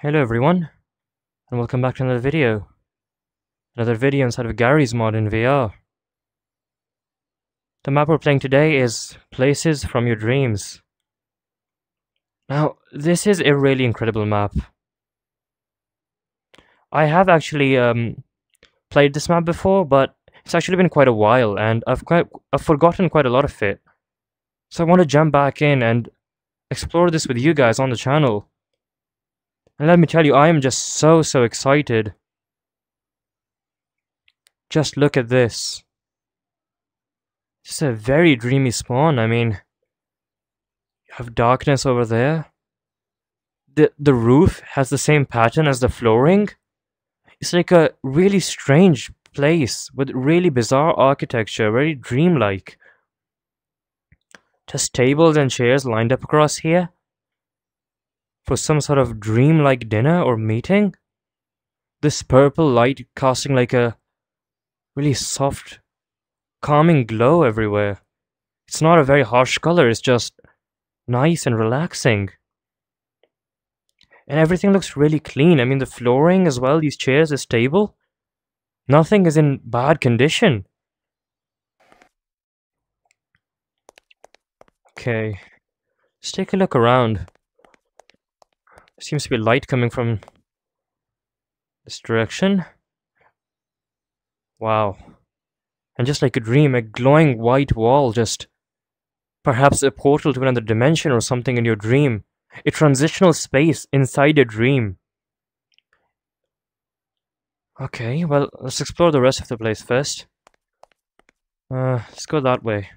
Hello everyone, and welcome back to another video. Another video inside of Gary's mod in VR. The map we're playing today is Places from Your Dreams. Now, this is a really incredible map. I have actually played this map before, but it's actually been quite a while, and I've forgotten quite a lot of it. So I want to jump back in and explore this with you guys on the channel. And let me tell you, I am just so excited. Just look at this. It's a very dreamy spawn. I mean, you have darkness over there. The roof has the same pattern as the flooring. It's like a really strange place with really bizarre architecture, very dreamlike. Just tables and chairs lined up across here for some sort of dreamlike dinner or meeting. This purple light casting like a really soft, calming glow everywhere. It's not a very harsh color, it's just nice and relaxing. And everything looks really clean. I mean, the flooring as well, these chairs, this table. Nothing is in bad condition. Okay, let's take a look around. There seems to be light coming from this direction. Wow. And just like a dream, a glowing white wall, just perhaps a portal to another dimension or something in your dream. A transitional space inside a dream. Okay, well, let's explore the rest of the place first. Let's go that way.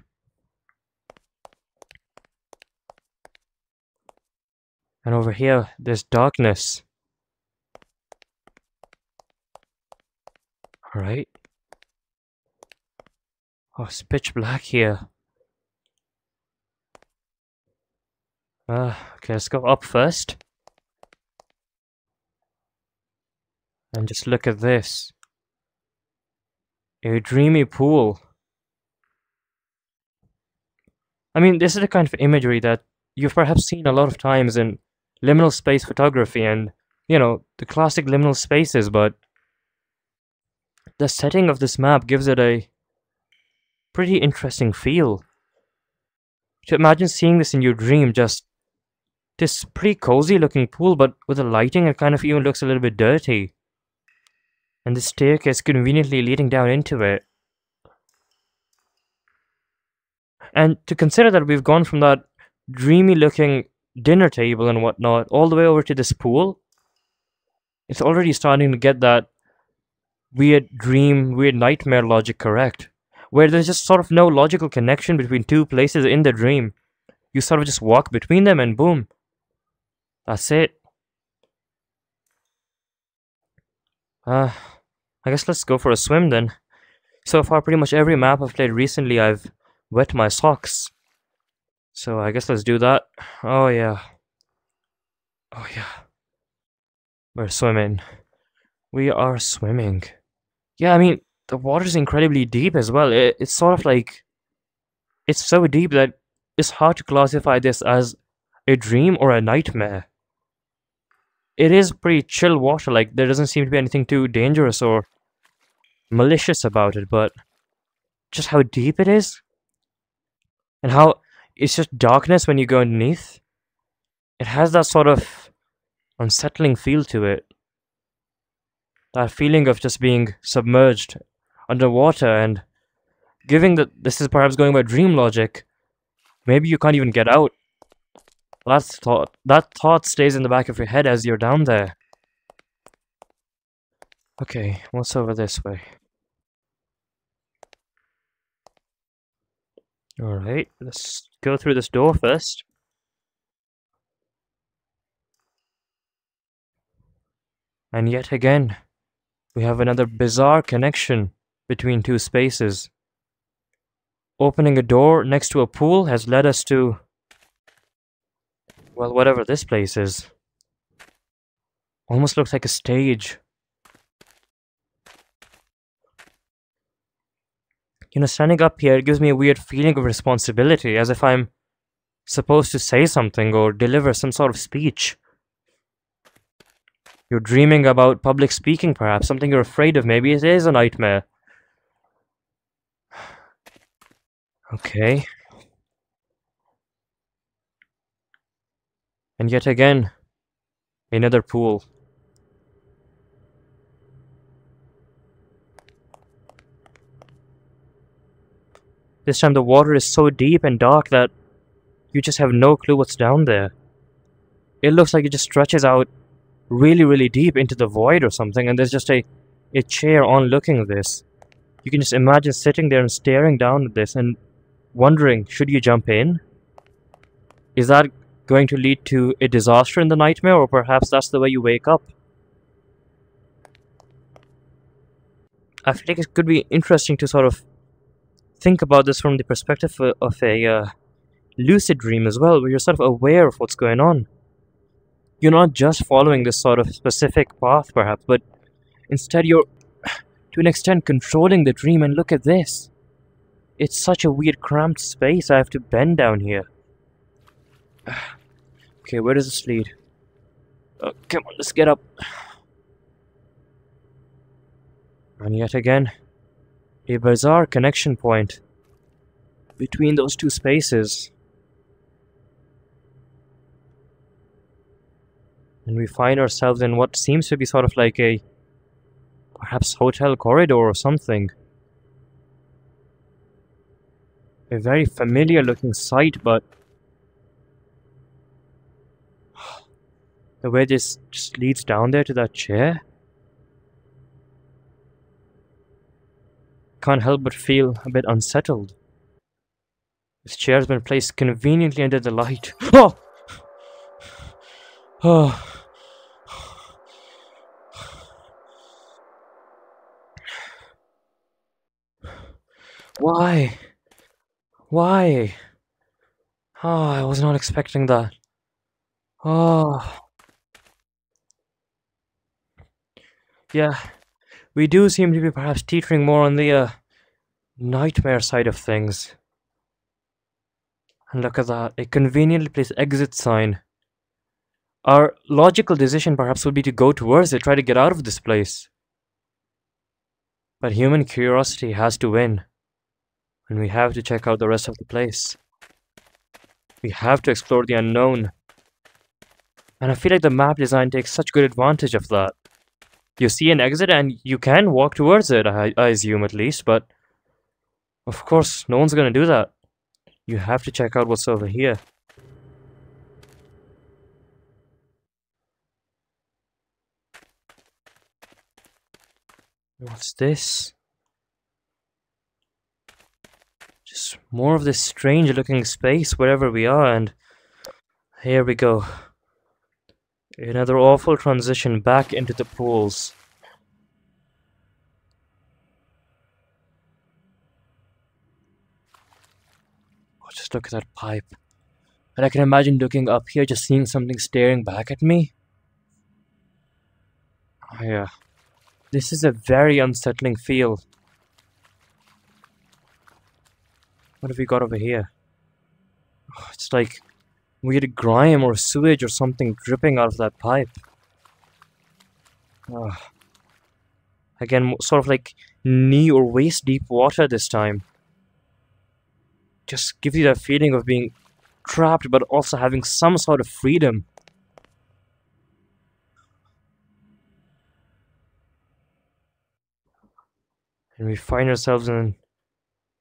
And over here, there's darkness. Alright. Oh, it's pitch black here. Okay, let's go up first. And just look at this. A dreamy pool. I mean, this is the kind of imagery that you've perhaps seen a lot of times in liminal space photography and, you know, the classic liminal spaces, but the setting of this map gives it a pretty interesting feel. To imagine seeing this in your dream, just this pretty cozy looking pool, but with the lighting it kind of even looks a little bit dirty. And the staircase conveniently leading down into it. And to consider that we've gone from that dreamy looking dinner table and whatnot all the way over to this pool, it's already starting to get that weird dream, weird nightmare logic correct, where there's just sort of no logical connection between two places in the dream. You sort of just walk between them and boom, that's it. I guess let's go for a swim then. So far, pretty much every map I've played recently, I've wet my socks. So I guess let's do that. Oh yeah. Oh yeah. We're swimming. We are swimming. Yeah, I mean, the water's incredibly deep as well. It's sort of like... It's so deep that it's hard to classify this as a dream or a nightmare. It is pretty chill water, like there doesn't seem to be anything too dangerous or malicious about it, but just how deep it is and how it's just darkness when you go underneath. It has that sort of unsettling feel to it. That feeling of just being submerged underwater, and given that this is perhaps going by dream logic, maybe you can't even get out. That thought stays in the back of your head as you're down there. Okay, what's over this way? Alright, let's go through this door first. And yet again, we have another bizarre connection between two spaces. Opening a door next to a pool has led us to, well, whatever this place is. Almost looks like a stage. You know, standing up here gives me a weird feeling of responsibility, as if I'm supposed to say something or deliver some sort of speech. You're dreaming about public speaking, perhaps. Something you're afraid of. Maybe it is a nightmare. Okay. And yet again, another pool. This time the water is so deep and dark that you just have no clue what's down there. It looks like it just stretches out really, really deep into the void or something, and there's just a chair on looking at this. You can just imagine sitting there and staring down at this and wondering, should you jump in? Is that going to lead to a disaster in the nightmare, or perhaps that's the way you wake up? I feel like it could be interesting to sort of think about this from the perspective of a lucid dream as well, where you're sort of aware of what's going on. You're not just following this sort of specific path, perhaps, but instead you're, to an extent, controlling the dream. And look at this. It's such a weird cramped space. I have to bend down here. Okay, where does this lead? Oh, come on, let's get up. And yet again, a bizarre connection point between those two spaces. And we find ourselves in what seems to be sort of like a perhaps hotel corridor or something. A very familiar looking sight, but the way this just leads down there to that chair, can't help but feel a bit unsettled. This chair's been placed conveniently under the light. Oh! Oh. Why? Why? Oh, I was not expecting that. Oh. Yeah, we do seem to be perhaps teetering more on the nightmare side of things. And look at that, a conveniently placed exit sign. Our logical decision perhaps would be to go towards it, try to get out of this place. But human curiosity has to win. And we have to check out the rest of the place. We have to explore the unknown. And I feel like the map design takes such good advantage of that. You see an exit and you can walk towards it, I assume at least, but of course, no one's gonna do that. You have to check out what's over here. What's this? Just more of this strange looking space wherever we are, and here we go. Another awful transition back into the pools. Oh, just look at that pipe. And I can imagine looking up here, just seeing something staring back at me. Oh yeah. This is a very unsettling feel. What have we got over here? Oh, it's like weird grime or sewage or something dripping out of that pipe. Oh. Again, sort of like knee or waist deep water this time. Just gives you that feeling of being trapped but also having some sort of freedom. And we find ourselves in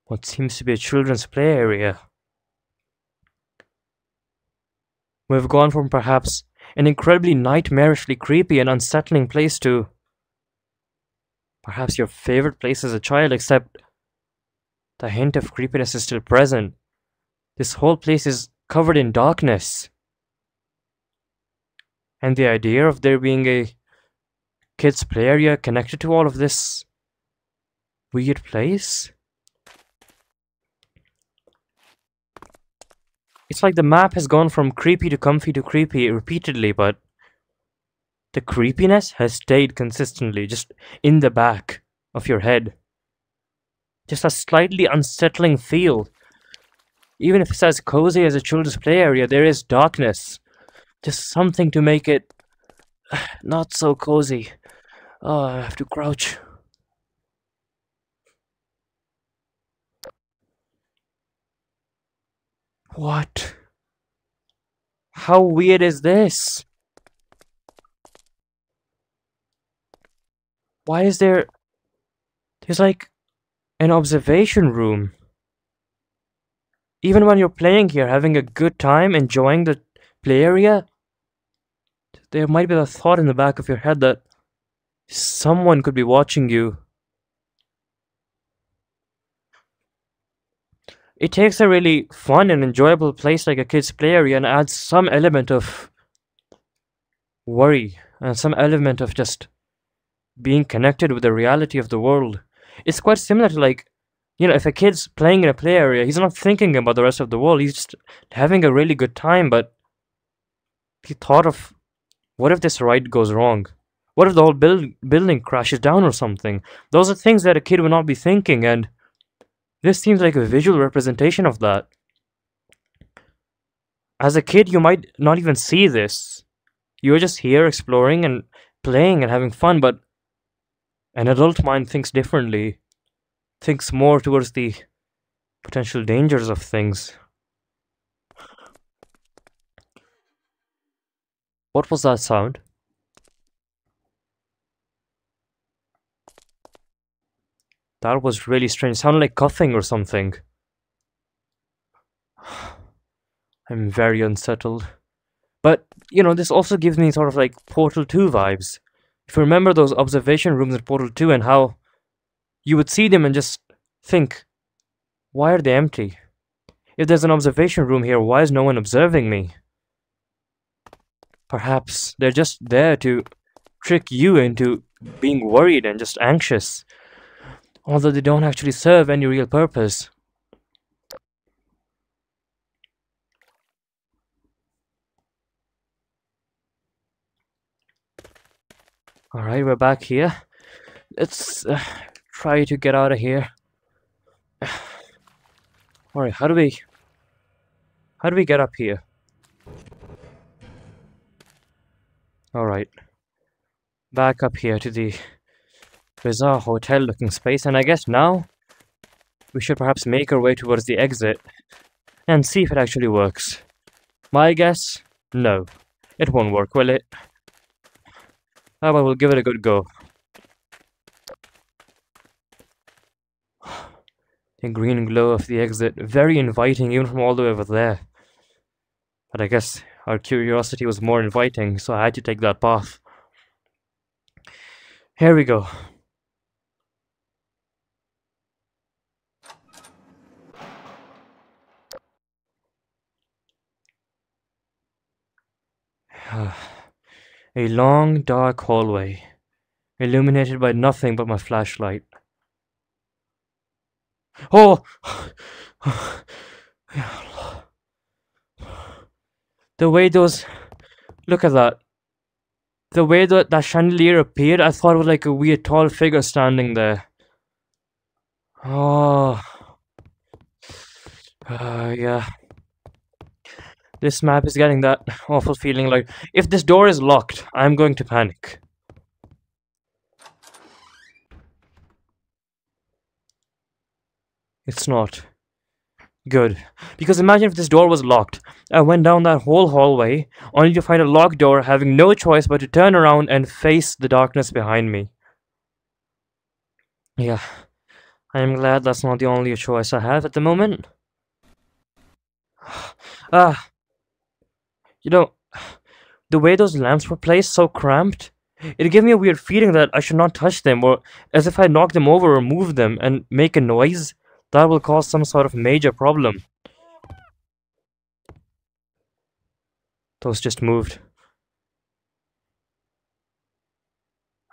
what seems to be a children's play area. We've gone from perhaps an incredibly nightmarishly creepy and unsettling place to perhaps your favorite place as a child, except the hint of creepiness is still present. This whole place is covered in darkness. And the idea of there being a kids' play area connected to all of this weird place? It's like the map has gone from creepy to comfy to creepy repeatedly, but the creepiness has stayed consistently just in the back of your head. Just a slightly unsettling feel. Even if it's as cozy as a children's play area, there is darkness. Just something to make it Not so cozy. Oh, I have to crouch. What? How weird is this? Why is there's like an observation room? Even when you're playing here, having a good time, enjoying the play area, there might be the thought in the back of your head that someone could be watching you. It takes a really fun and enjoyable place like a kid's play area and adds some element of worry and some element of just being connected with the reality of the world. It's quite similar to like, if a kid's playing in a play area, he's not thinking about the rest of the world. He's just having a really good time. But he thought of, what if this ride goes wrong? What if the whole building crashes down or something? Those are things that a kid would not be thinking, and this seems like a visual representation of that. As a kid, you might not even see this. You're just here exploring and playing and having fun, but an adult mind thinks differently, thinks more towards the potential dangers of things. What was that sound? That was really strange. It sounded like coughing or something. I'm very unsettled. But, this also gives me sort of like Portal 2 vibes. If you remember those observation rooms in Portal 2 and how you would see them and just think, why are they empty? If there's an observation room here, why is no one observing me? Perhaps they're just there to trick you into being worried and just anxious, although they don't actually serve any real purpose. Alright, we're back here. Let's try to get out of here. Alright, how do we get up here? Alright. Back up here to the bizarre hotel looking space, and I guess now we should perhaps make our way towards the exit and see if it actually works. My guess? No. It won't work, will it? Oh well, we'll give it a good go. The green glow of the exit, very inviting even from all the way over there. But I guess our curiosity was more inviting, so I had to take that path. Here we go. A long, dark hallway, illuminated by nothing but my flashlight. Oh! The way those... Look at that. The way that chandelier appeared, I thought it was like a weird tall figure standing there. Oh... yeah. This map is getting that awful feeling like, if this door is locked, I'm going to panic. It's not. Good. Because imagine if this door was locked. I went down that whole hallway, only to find a locked door, having no choice but to turn around and face the darkness behind me. Yeah. I am glad that's not the only choice I have at the moment. Ah, you know, the way those lamps were placed, so cramped, it gave me a weird feeling that I should not touch them, or as if I knock them over or move them and make a noise, that will cause some sort of major problem. Those just moved.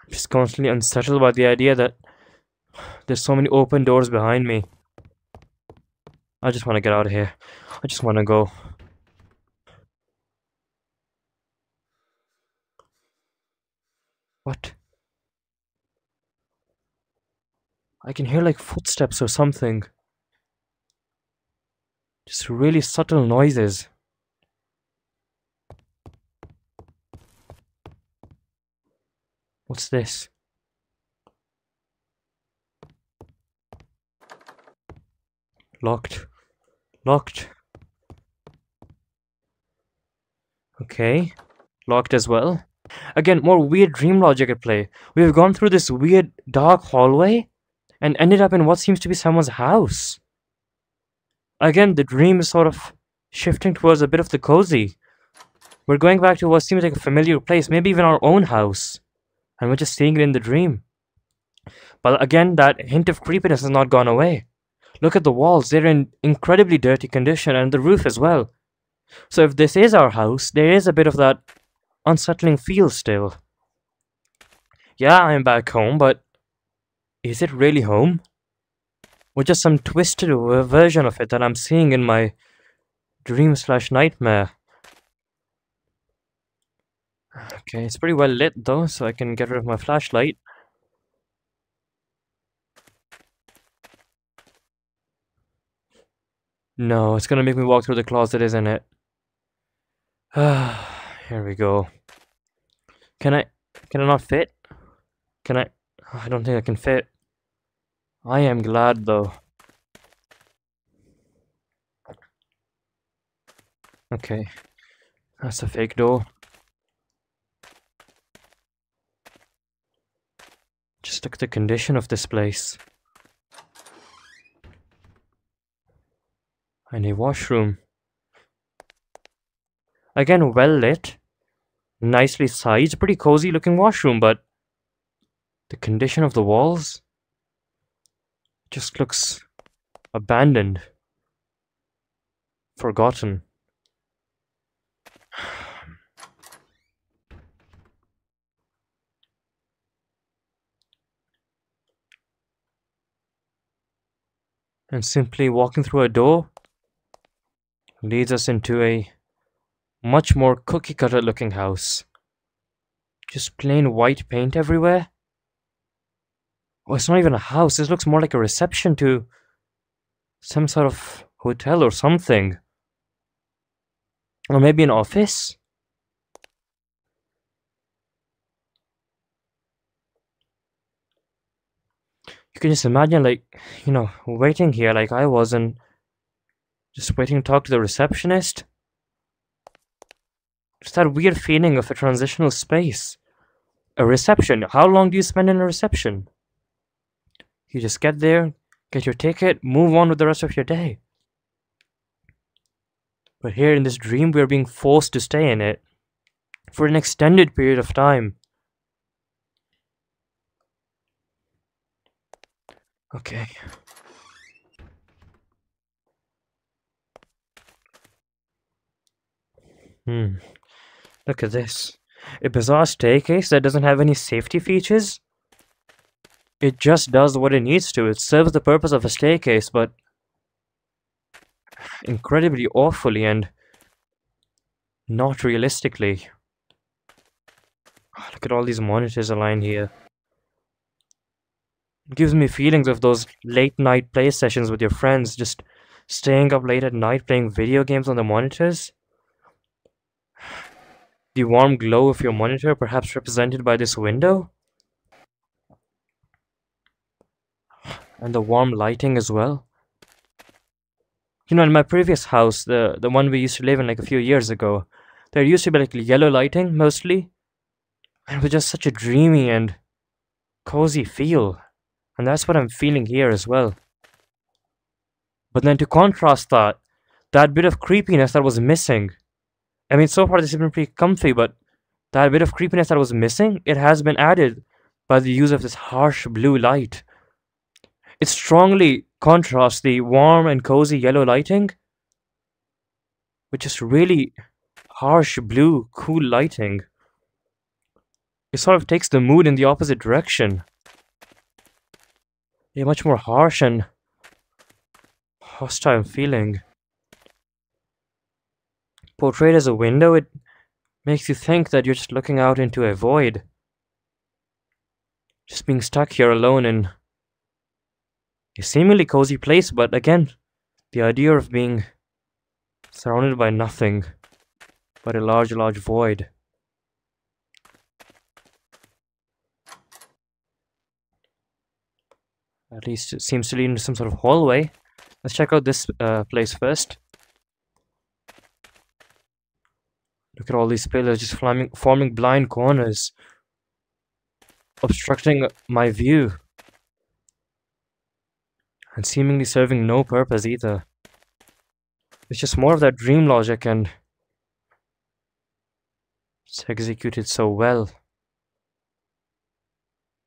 I'm just constantly unsettled by the idea that there's so many open doors behind me. I just want to get out of here. I just want to go. What? I can hear like footsteps or something. Just really subtle noises. What's this? Locked. Locked. Okay. Locked as well. Again, more weird dream logic at play. We have gone through this weird dark hallway and ended up in what seems to be someone's house. Again, the dream is sort of shifting towards a bit of the cozy. We're going back to what seems like a familiar place, maybe even our own house. And we're just seeing it in the dream. But again, that hint of creepiness has not gone away. Look at the walls, they're in incredibly dirty condition, and the roof as well. So if this is our house, there is a bit of that unsettling feel still. Yeah, I'm back home, but is it really home? Or just some twisted version of it that I'm seeing in my dream/nightmare? Okay, it's pretty well lit though, so I can get rid of my flashlight. No, it's gonna make me walk through the closet, isn't it? Here we go. Can I not fit? Can I? I don't think I can fit. I am glad though. Okay, that's a fake door. Just look at the condition of this place. And a washroom. Again, well lit. Nicely sized, pretty cozy looking washroom, but the condition of the walls just looks abandoned. Forgotten. And simply walking through a door leads us into a much more cookie cutter looking house. Just plain white paint everywhere. Oh, it's not even a house. This looks more like a reception to some sort of hotel or something. Or maybe an office? You can just imagine, like, waiting here like I was and just waiting to talk to the receptionist. Just that weird feeling of a transitional space. A reception. How long do you spend in a reception? You just get there, get your ticket, move on with the rest of your day. But here in this dream, we're being forced to stay in it for an extended period of time. Okay. Look at this. A bizarre staircase that doesn't have any safety features. It just does what it needs to. It serves the purpose of a staircase, but incredibly awfully and not realistically. Look at all these monitors aligned here. It gives me feelings of those late night play sessions with your friends, just staying up late at night playing video games on the monitors. The warm glow of your monitor, perhaps represented by this window. And the warm lighting as well. In my previous house, the one we used to live in like a few years ago, there used to be like yellow lighting mostly. And it was just such a dreamy and cozy feel. And that's what I'm feeling here as well. But then to contrast that bit of creepiness that was missing. I mean, so far this has been pretty comfy, but that bit of creepiness that was missing, it has been added by the use of this harsh blue light. It strongly contrasts the warm and cozy yellow lighting with just really harsh blue, cool lighting. It sort of takes the mood in the opposite direction. A much more harsh and hostile feeling. Portrayed as a window, it makes you think that you're just looking out into a void. Just being stuck here alone in a seemingly cozy place, but again, the idea of being surrounded by nothing but a large void. At least it seems to lead into some sort of hallway. Let's check out this place first. Look at all these pillars just forming blind corners, obstructing my view, and seemingly serving no purpose either. It's just more of that dream logic, and it's executed so well.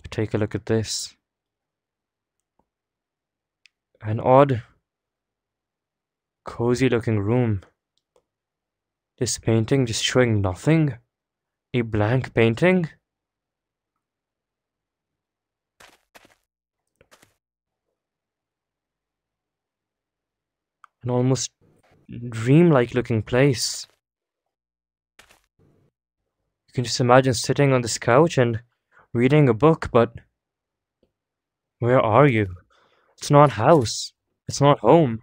Take a look at this. An odd, cozy looking room. This painting just showing nothing? A blank painting? An almost dreamlike looking place. You can just imagine sitting on this couch and reading a book, but where are you? It's not house. It's not home.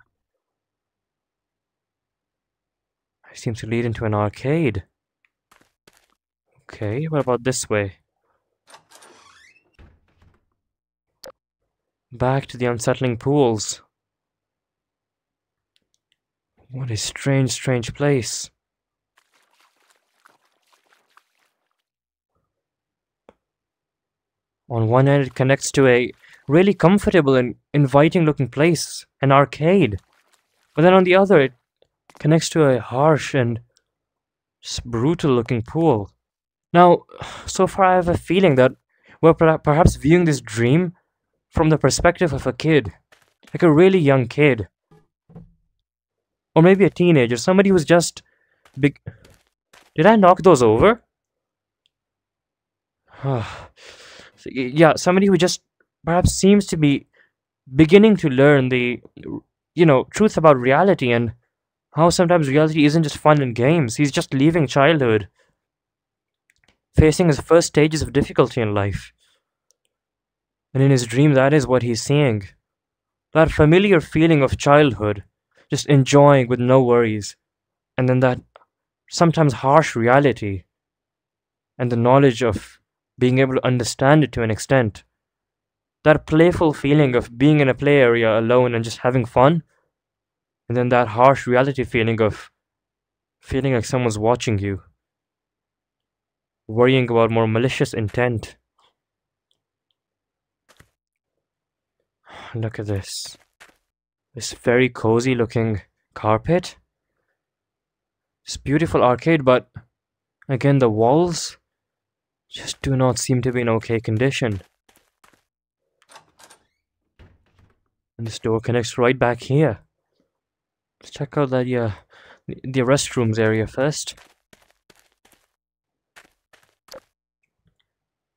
It seems to lead into an arcade. Okay, what about this way? Back to the unsettling pools. What a strange, strange place. On one end, it connects to a really comfortable and inviting looking place, an arcade. But then on the other, it connects to a harsh and just brutal looking pool. Now, so far I have a feeling that we're perhaps viewing this dream from the perspective of a kid, like a really young kid. Or maybe a teenager, somebody who's just big. Did I knock those over? Yeah, somebody who just perhaps seems to be beginning to learn the, truth about reality and how sometimes reality isn't just fun and games. He's just leaving childhood, facing his first stages of difficulty in life. And in his dream, that is what he's seeing. That familiar feeling of childhood, just enjoying with no worries. And then that sometimes harsh reality and the knowledge of being able to understand it to an extent. That playful feeling of being in a play area alone and just having fun. And then that harsh reality feeling of feeling like someone's watching you. Worrying about more malicious intent. Look at this. This very cozy looking carpet. This beautiful arcade, but again, the walls just do not seem to be in okay condition. And this door connects right back here. Let's check out that the restrooms area first.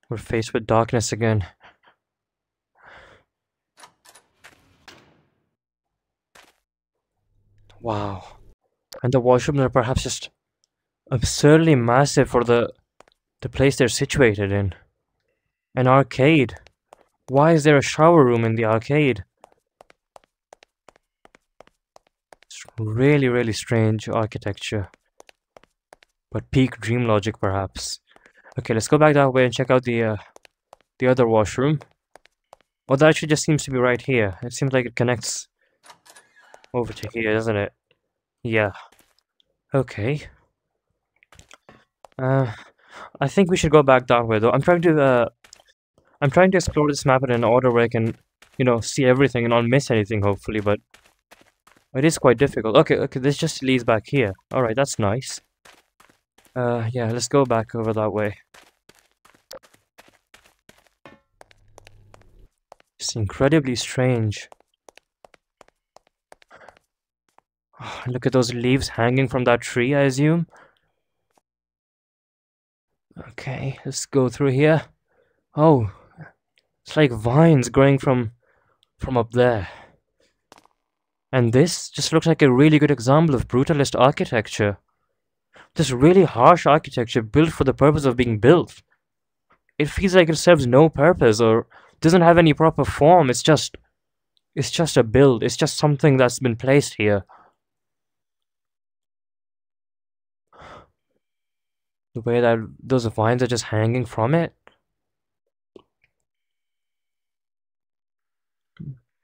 We're faced with darkness again. Wow. And the washrooms are perhaps just absurdly massive for the place they're situated in. An arcade. Why is there a shower room in the arcade? It's really, really strange architecture. But peak dream logic, perhaps. Okay, let's go back that way and check out the other washroom. Well, that actually just seems to be right here. It seems like it connects over to here, doesn't it? Yeah. Okay. I think we should go back that way, though. I'm trying to explore this map in an order where I can, see everything and not miss anything, hopefully, but it is quite difficult. Okay, this just leads back here. Alright, that's nice. Yeah, let's go back over that way. It's incredibly strange. Oh, look at those leaves hanging from that tree, I assume. Okay, let's go through here. Oh, it's like vines growing from up there. And this just looks like a really good example of brutalist architecture. This really harsh architecture built for the purpose of being built. It feels like it serves no purpose or doesn't have any proper form. It's just a build. It's just something that's been placed here. The way that those vines are just hanging from it.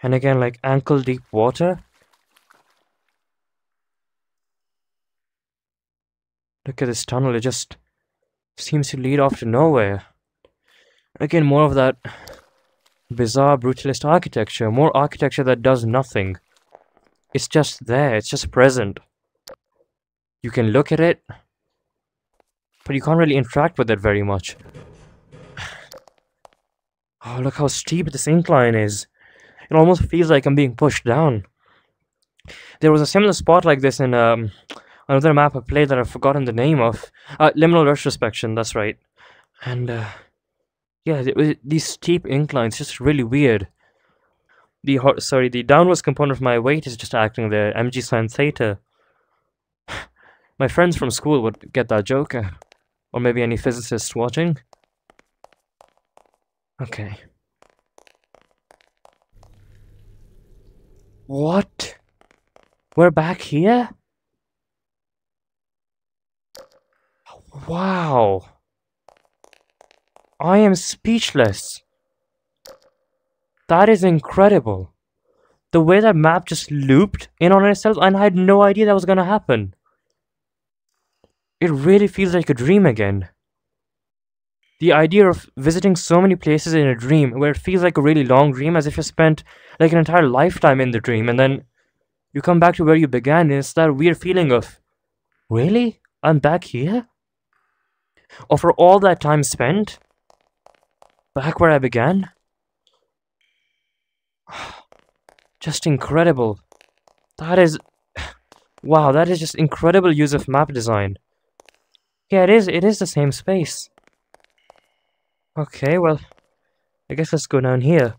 And again, like ankle deep water. Look at this tunnel, it just seems to lead off to nowhere. Again, more of that bizarre brutalist architecture, more architecture that does nothing. It's just there, it's just present. You can look at it, but you can't really interact with it very much. Oh, look how steep this incline is. It almost feels like I'm being pushed down. There was a similar spot like this in another map I played that I've forgotten the name of. Liminal Retrospection, that's right. And yeah, these steep inclines, just really weird. The downwards component of my weight is just acting there, mg sine theta. My friends from school would get that joke, or maybe any physicists watching. Okay. What? We're back here? Wow. I am speechless. That is incredible. The way that map just looped in on itself, and I had no idea that was gonna happen. It really feels like a dream again. The idea of visiting so many places in a dream, where it feels like a really long dream, as if you spent like an entire lifetime in the dream, and then you come back to where you began, and it's that weird feeling of, really? I'm back here? Or for all that time spent? Back where I began? Just incredible. That is... Wow, that is just incredible use of map design. Yeah, it is the same space. Okay, well, I guess let's go down here.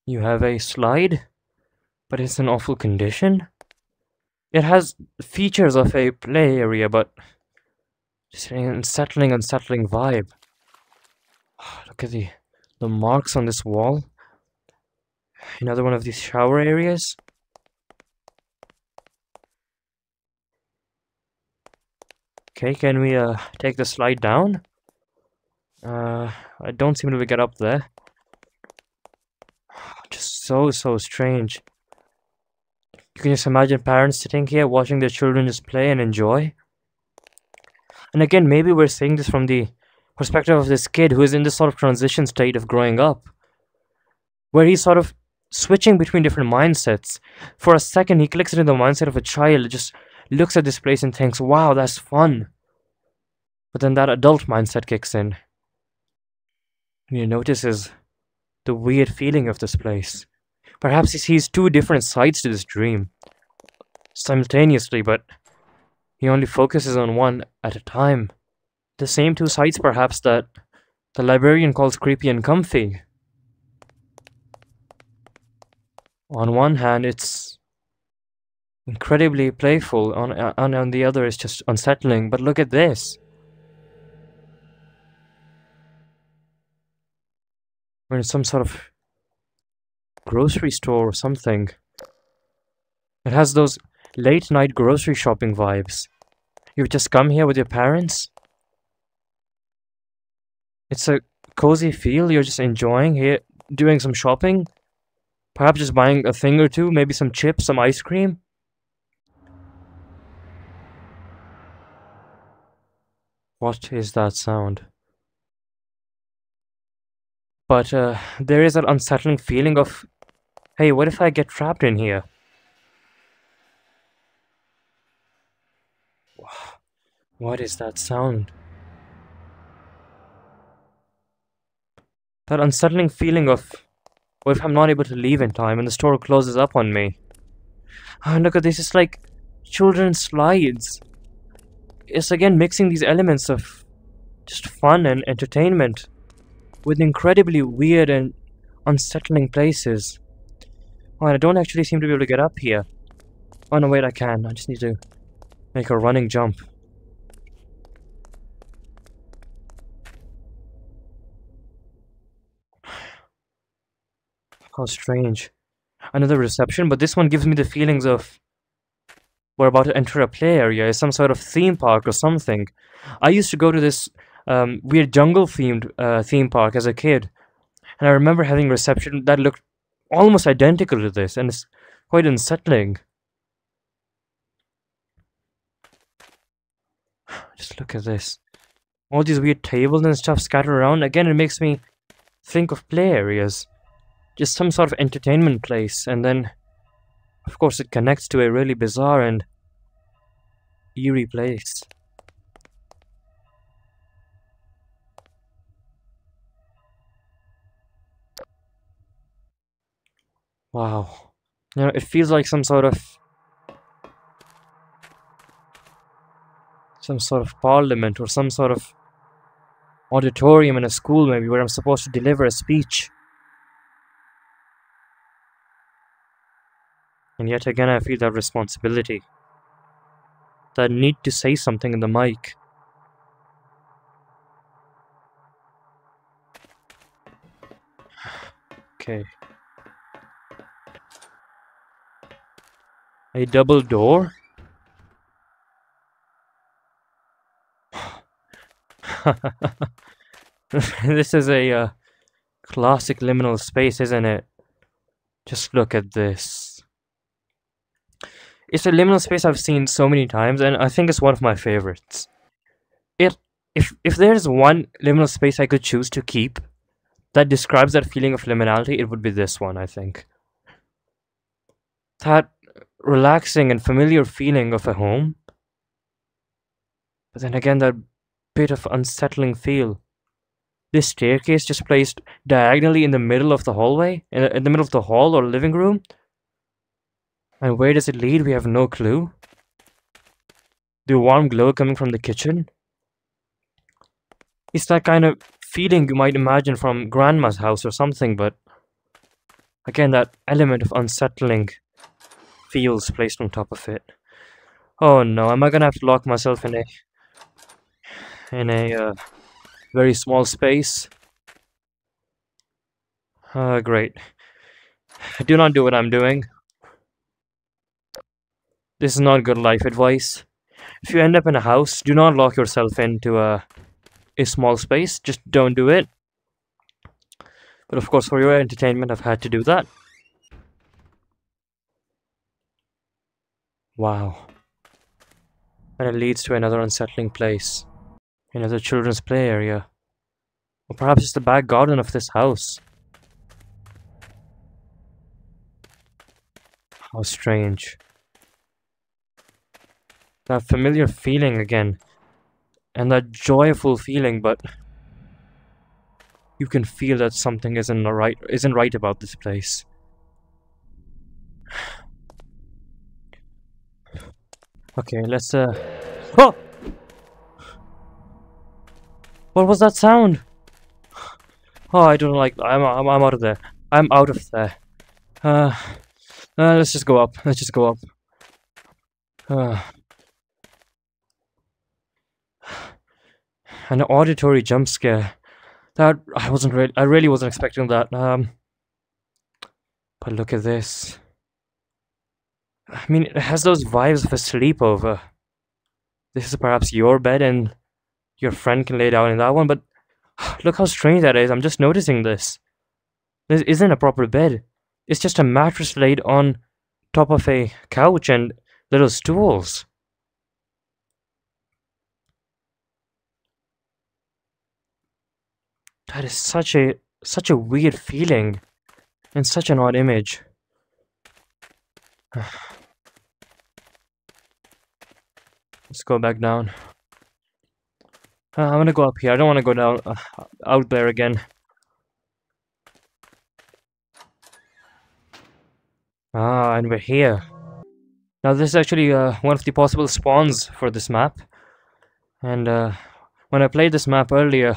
You have a slide, but it's in awful condition. It has features of a play area, but just an unsettling vibe. Look at the marks on this wall. Another one of these shower areas. Okay, can we take the slide down? I don't seem to be get up there. Just so strange. You can just imagine parents sitting here watching their children just play and enjoy. And again, maybe we're seeing this from the perspective of this kid who is in this sort of transition state of growing up, where he's sort of switching between different mindsets. For a second, he clicks into the mindset of a child, just looks at this place and thinks, wow, that's fun. But then that adult mindset kicks in. And he notices the weird feeling of this place. Perhaps he sees two different sides to this dream simultaneously, but he only focuses on one at a time. The same two sides, perhaps, that the librarian calls creepy and comfy. On one hand, it's incredibly playful, on the other, it's just unsettling. But look at this. We're in some sort of grocery store or something. It has those late night grocery shopping vibes. You've just come here with your parents. It's a cozy feel, you're just enjoying here, doing some shopping. Perhaps just buying a thing or two, maybe some chips, some ice cream. What is that sound? But there is that unsettling feeling of, hey, what if I get trapped in here? What is that sound? That unsettling feeling of, what if I'm not able to leave in time and the store closes up on me? And look at this, it's like children's slides. It's again mixing these elements of just fun and entertainment with incredibly weird and unsettling places. Oh, and I don't actually seem to be able to get up here. Oh no, wait, I can. I just need to make a running jump. How strange. Another reception, but this one gives me the feelings of we're about to enter a play area, some sort of theme park or something. I used to go to this weird jungle themed theme park as a kid, and I remember having reception that looked almost identical to this, and it's quite unsettling. Just look at this. All these weird tables and stuff scattered around. Again, it makes me think of play areas. Just some sort of entertainment place, and then, of course, it connects to a really bizarre and eerie place. Wow. You know, it feels like some sort of parliament or some sort of auditorium in a school, maybe, where I'm supposed to deliver a speech. And yet again, I feel that responsibility, that need to say something in the mic. Okay. A double door? This is a classic liminal space, isn't it? Just look at this. It's a liminal space I've seen so many times, and I think it's one of my favorites. If there's one liminal space I could choose to keep that describes that feeling of liminality, it would be this one, I think. That relaxing and familiar feeling of a home, but then again, that bit of unsettling feel. This staircase just placed diagonally in the middle of the hallway, in the middle of the hall or living room. And where does it lead? We have no clue. The warm glow coming from the kitchen. It's that kind of feeling you might imagine from grandma's house or something, but again, that element of unsettling feels placed on top of it. Oh no, am I gonna have to lock myself in a very small space? Great. Do not do what I'm doing. This is not good life advice. If you end up in a house, do not lock yourself into a small space. Just don't do it. But of course, for your entertainment, I've had to do that. Wow. And it leads to another unsettling place. Another children's play area. Or perhaps it's the back garden of this house. How strange. That familiar feeling again. And that joyful feeling, but you can feel that something isn't right about this place. Okay, let's oh! What was that sound? Oh, I don't like. I'm out of there. I'm out of there. Let's just go up. Let's just go up. An auditory jump scare. That I really wasn't expecting that. But look at this. I mean, it has those vibes of a sleepover. This is perhaps your bed and your friend can lay down in that one, but look how strange that is. I'm just noticing this. This isn't a proper bed. It's just a mattress laid on top of a couch and little stools. That is such a weird feeling and such an odd image. Let's go back down. I'm gonna go up here. I don't want to go down out there again. Ah, and we're here. Now this is actually one of the possible spawns for this map. And when I played this map earlier,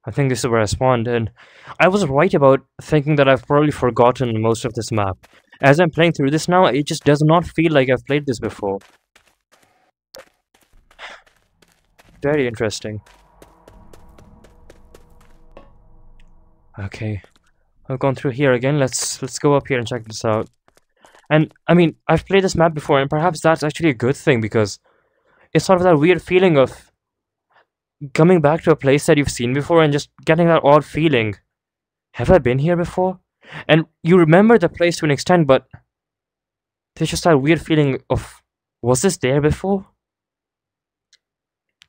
I think this is where I spawned, and I was right about thinking that I've probably forgotten most of this map. As I'm playing through this now, it just does not feel like I've played this before. Very interesting. Okay, I've gone through here again. Let's go up here and check this out. And I mean, I've played this map before, and perhaps that's actually a good thing because it's sort of that weird feeling of coming back to a place that you've seen before and just getting that odd feeling. Have I been here before? And you remember the place to an extent, but there's just that weird feeling of, was this there before?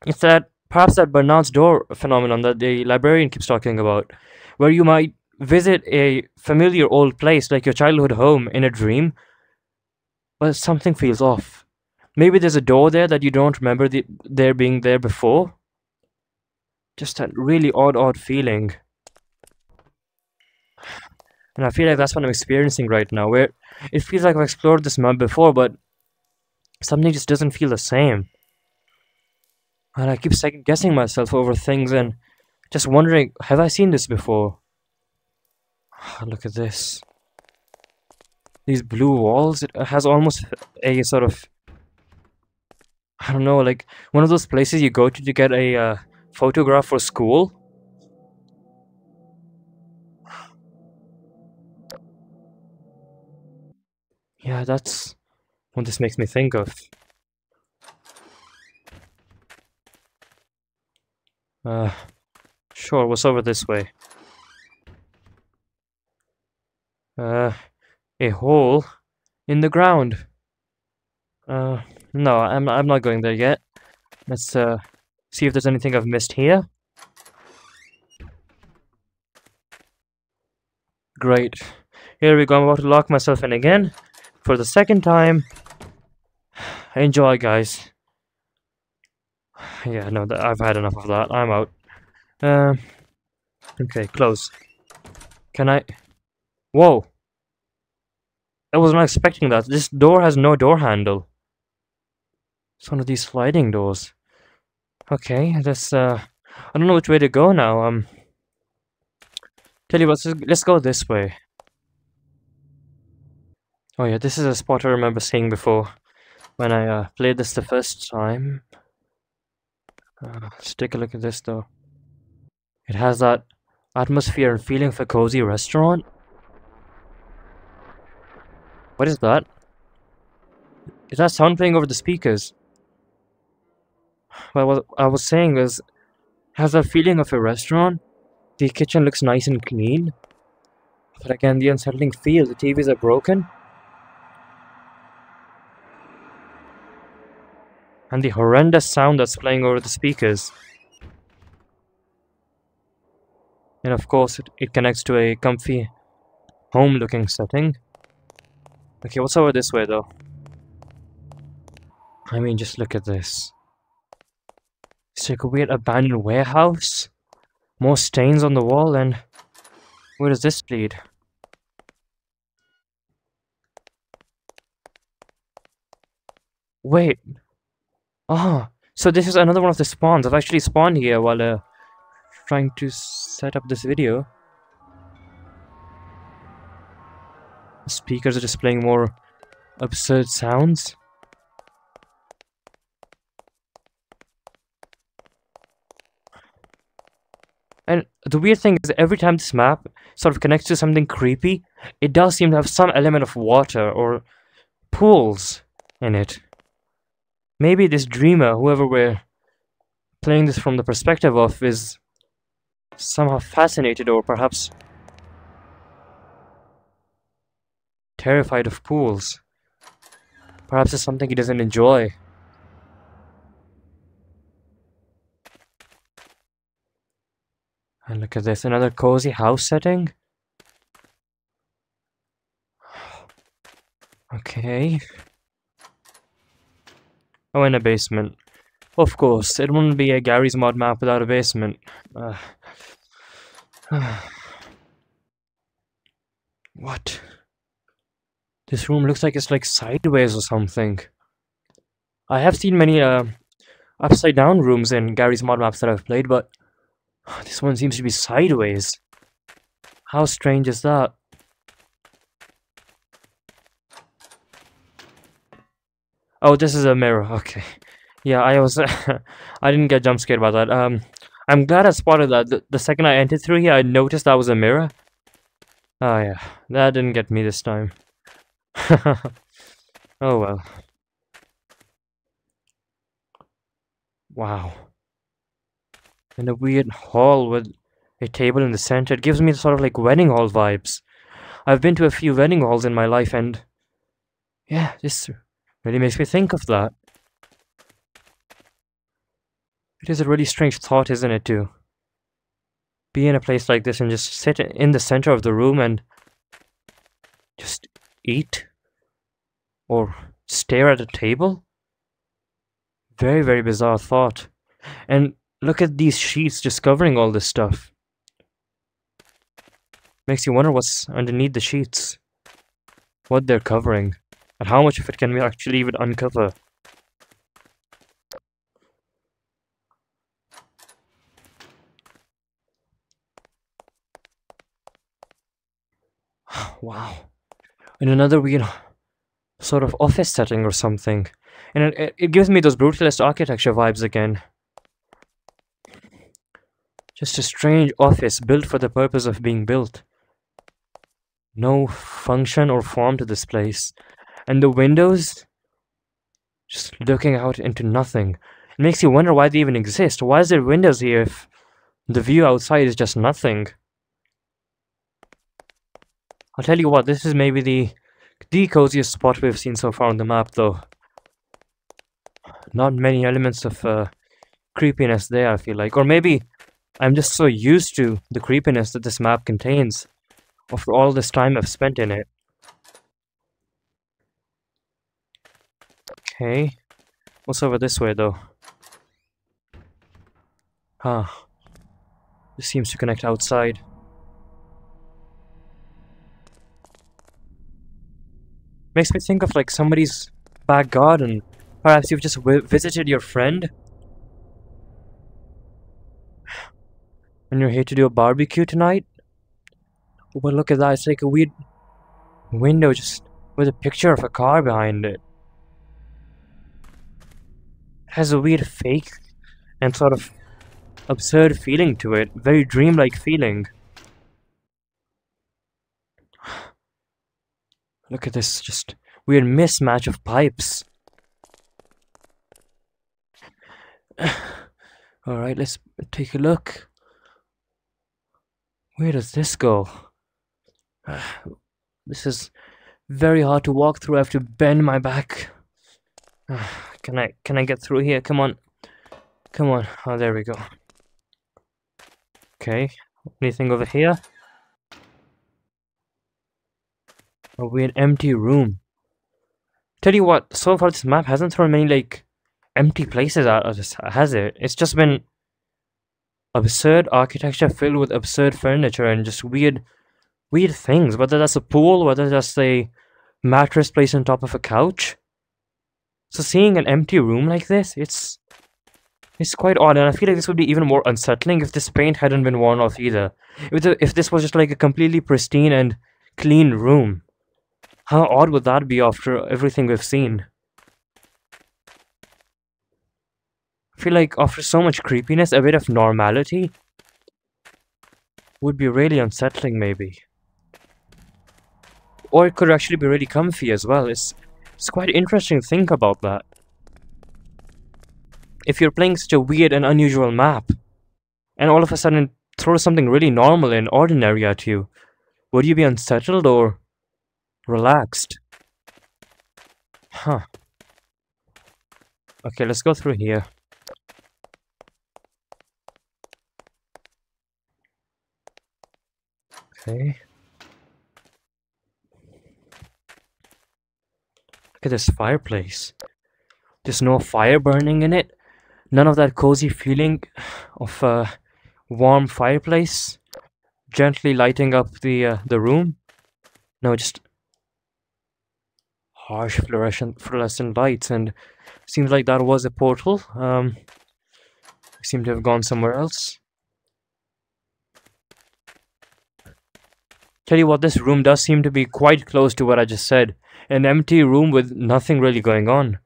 It's that perhaps that Bernard's door phenomenon that the librarian keeps talking about, where you might visit a familiar old place like your childhood home in a dream, but something feels off. Maybe there's a door there that you don't remember there being there before. Just that really odd feeling. And I feel like that's what I'm experiencing right now, where it feels like I've explored this map before, but something just doesn't feel the same. And I keep second guessing myself over things and just wondering, have I seen this before? Look at this. These blue walls, it has almost a sort of, I don't know, like one of those places you go to get a photograph for school. Yeah, that's what this makes me think of. Sure, what's over this way? A hole in the ground. No, I'm not going there yet. Let's see if there's anything I've missed here. Great. Here we go. I'm about to lock myself in again for the second time. Enjoy, guys. Yeah, no, I've had enough of that. I'm out. Okay, close. Can I? Whoa. I was not expecting that. This door has no door handle. It's one of these sliding doors. Okay, let's I don't know which way to go now. Tell you what, let's go this way. Oh yeah, this is a spot I remember seeing before when I played this the first time. Let's take a look at this though. It has that atmosphere and feeling of a cozy restaurant. What is that? Is that sound playing over the speakers? Well, what I was saying is, has that feeling of a restaurant. The kitchen looks nice and clean. But again, the unsettling feel, the TVs are broken. And the horrendous sound that's playing over the speakers. And of course, it connects to a comfy, home-looking setting. Okay, what's over this way, though? I mean, just look at this. It's like a weird abandoned warehouse. More stains on the wall, and where does this lead? Wait. Ah, so this is another one of the spawns. I've actually spawned here while trying to set up this video. The speakers are displaying more absurd sounds. And the weird thing is, every time this map sort of connects to something creepy, it does seem to have some element of water or pools in it. Maybe this dreamer, whoever we're playing this from the perspective of, is somehow fascinated or perhaps terrified of pools. Perhaps it's something he doesn't enjoy. And look at this, another cozy house setting. Okay. Oh, in a basement. Of course, it wouldn't be a Gary's Mod map without a basement. What? This room looks like it's like sideways or something. I have seen many upside down rooms in Gary's Mod maps that I've played, but this one seems to be sideways. How strange is that? Oh, this is a mirror. Okay. Yeah, I was I didn't get jump scared by that. I'm glad I spotted that. The second I entered through here, I noticed that was a mirror. Oh yeah, that didn't get me this time. Oh well. Wow. And a weird hall with a table in the center. It gives me sort of like wedding hall vibes. I've been to a few wedding halls in my life, and yeah, this really makes me think of that. It is a really strange thought, isn't it, to be in a place like this and just sit in the center of the room and just eat or stare at a table? Very, very bizarre thought. And look at these sheets just covering all this stuff. Makes you wonder what's underneath the sheets, what they're covering, and how much of it can we actually even uncover. Wow. In another weird sort of office setting or something. And it gives me those brutalist architecture vibes again. Just a strange office built for the purpose of being built. No function or form to this place. And the windows, just looking out into nothing. It makes you wonder why they even exist. Why is there windows here if the view outside is just nothing? I'll tell you what, this is maybe the coziest spot we've seen so far on the map, though. Not many elements of creepiness there, I feel like. Or maybe I'm just so used to the creepiness that this map contains after all this time I've spent in it. Okay. What's over this way, though? Huh. This seems to connect outside. Makes me think of like somebody's back garden. Perhaps you've just visited your friend and you're here to do a barbecue tonight? Oh, but look at that, it's like a weird window just with a picture of a car behind it. It has a weird fake and sort of absurd feeling to it. Very dreamlike feeling. Look at this just weird mismatch of pipes. Alright, let's take a look. Where does this go? This is very hard to walk through. I have to bend my back. Can I get through here? Come on. Come on. Oh, there we go. Okay. Anything over here? A weird empty room. Tell you what, so far this map hasn't thrown many like empty places at us, has it? It's just been absurd architecture filled with absurd furniture and just weird things. Whether that's a pool, whether that's a mattress placed on top of a couch. So seeing an empty room like this, it's quite odd, and I feel like this would be even more unsettling if this paint hadn't been worn off either. If this was just like a completely pristine and clean room. How odd would that be after everything we've seen? I feel like after so much creepiness, a bit of normality would be really unsettling, maybe. Or it could actually be really comfy as well. It's quite interesting to think about that. If you're playing such a weird and unusual map, and all of a sudden throws something really normal and ordinary at you, would you be unsettled or relaxed? Huh. Okay, let's go through here. Okay. Look at this fireplace. There's no fire burning in it. None of that cozy feeling of a warm fireplace gently lighting up the room. No, just harsh fluorescent lights, and seems like that was a portal. Seem to have gone somewhere else. Tell you what, this room does seem to be quite close to what I just said. An empty room with nothing really going on.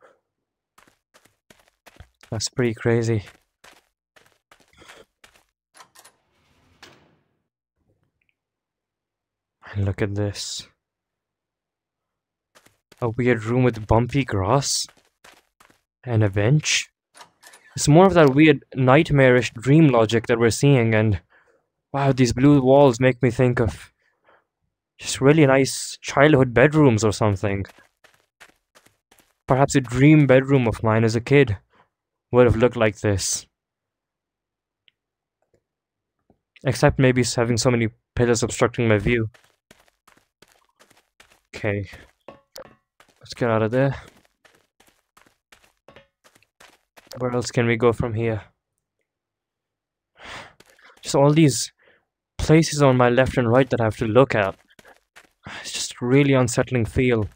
That's pretty crazy. And look at this. A weird room with bumpy grass. And a bench. It's more of that weird nightmarish dream logic that we're seeing, and wow, these blue walls make me think of just really nice childhood bedrooms or something. Perhaps a dream bedroom of mine as a kid would have looked like this. Except maybe it's having so many pillars obstructing my view. Okay, let's get out of there. Where else can we go from here? Just all these places on my left and right that I have to look at. It's just really unsettling feel.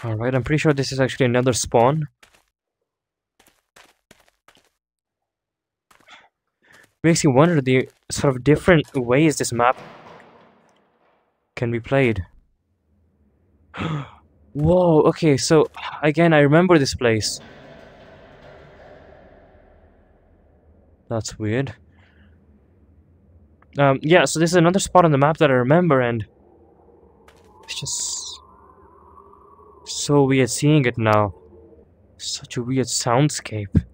Alright, I'm pretty sure this is actually another spawn. Makes you wonder the sort of different ways this map can be played. Whoa, okay, so again, I remember this place. That's weird. Yeah, so this is another spot on the map that I remember, and it's just so weird seeing it now. Such a weird soundscape.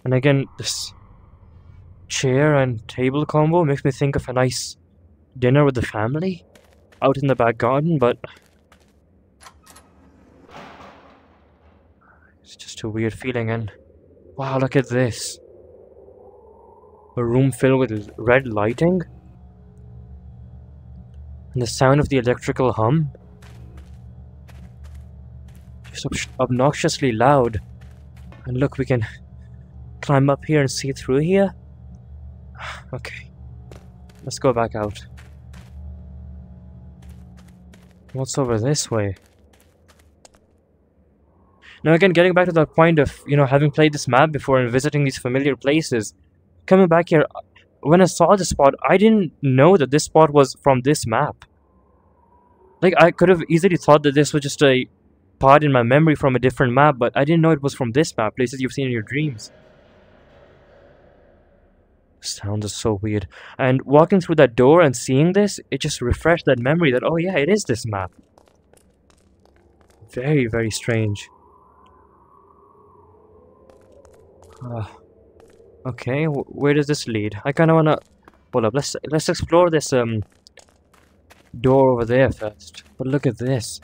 And again, this chair and table combo makes me think of a nice dinner with the family out in the back garden, but it's just a weird feeling. And wow, look at this. A room filled with red lighting and the sound of the electrical hum. Just obnoxiously loud. And look, we can climb up here and see through here. Okay, let's go back out. What's over this way? Now again, getting back to that point of, having played this map before and visiting these familiar places, coming back here, when I saw this spot, I didn't know that this spot was from this map. Like, I could have easily thought that this was just a part in my memory from a different map, but I didn't know it was from this map, places you've seen in your dreams. Sound is so weird. And walking through that door and seeing this, it just refreshed that memory that, oh yeah, it is this map. Very, very strange. Okay, where does this lead? I kind of wanna... Hold up, let's explore this door over there first. But look at this.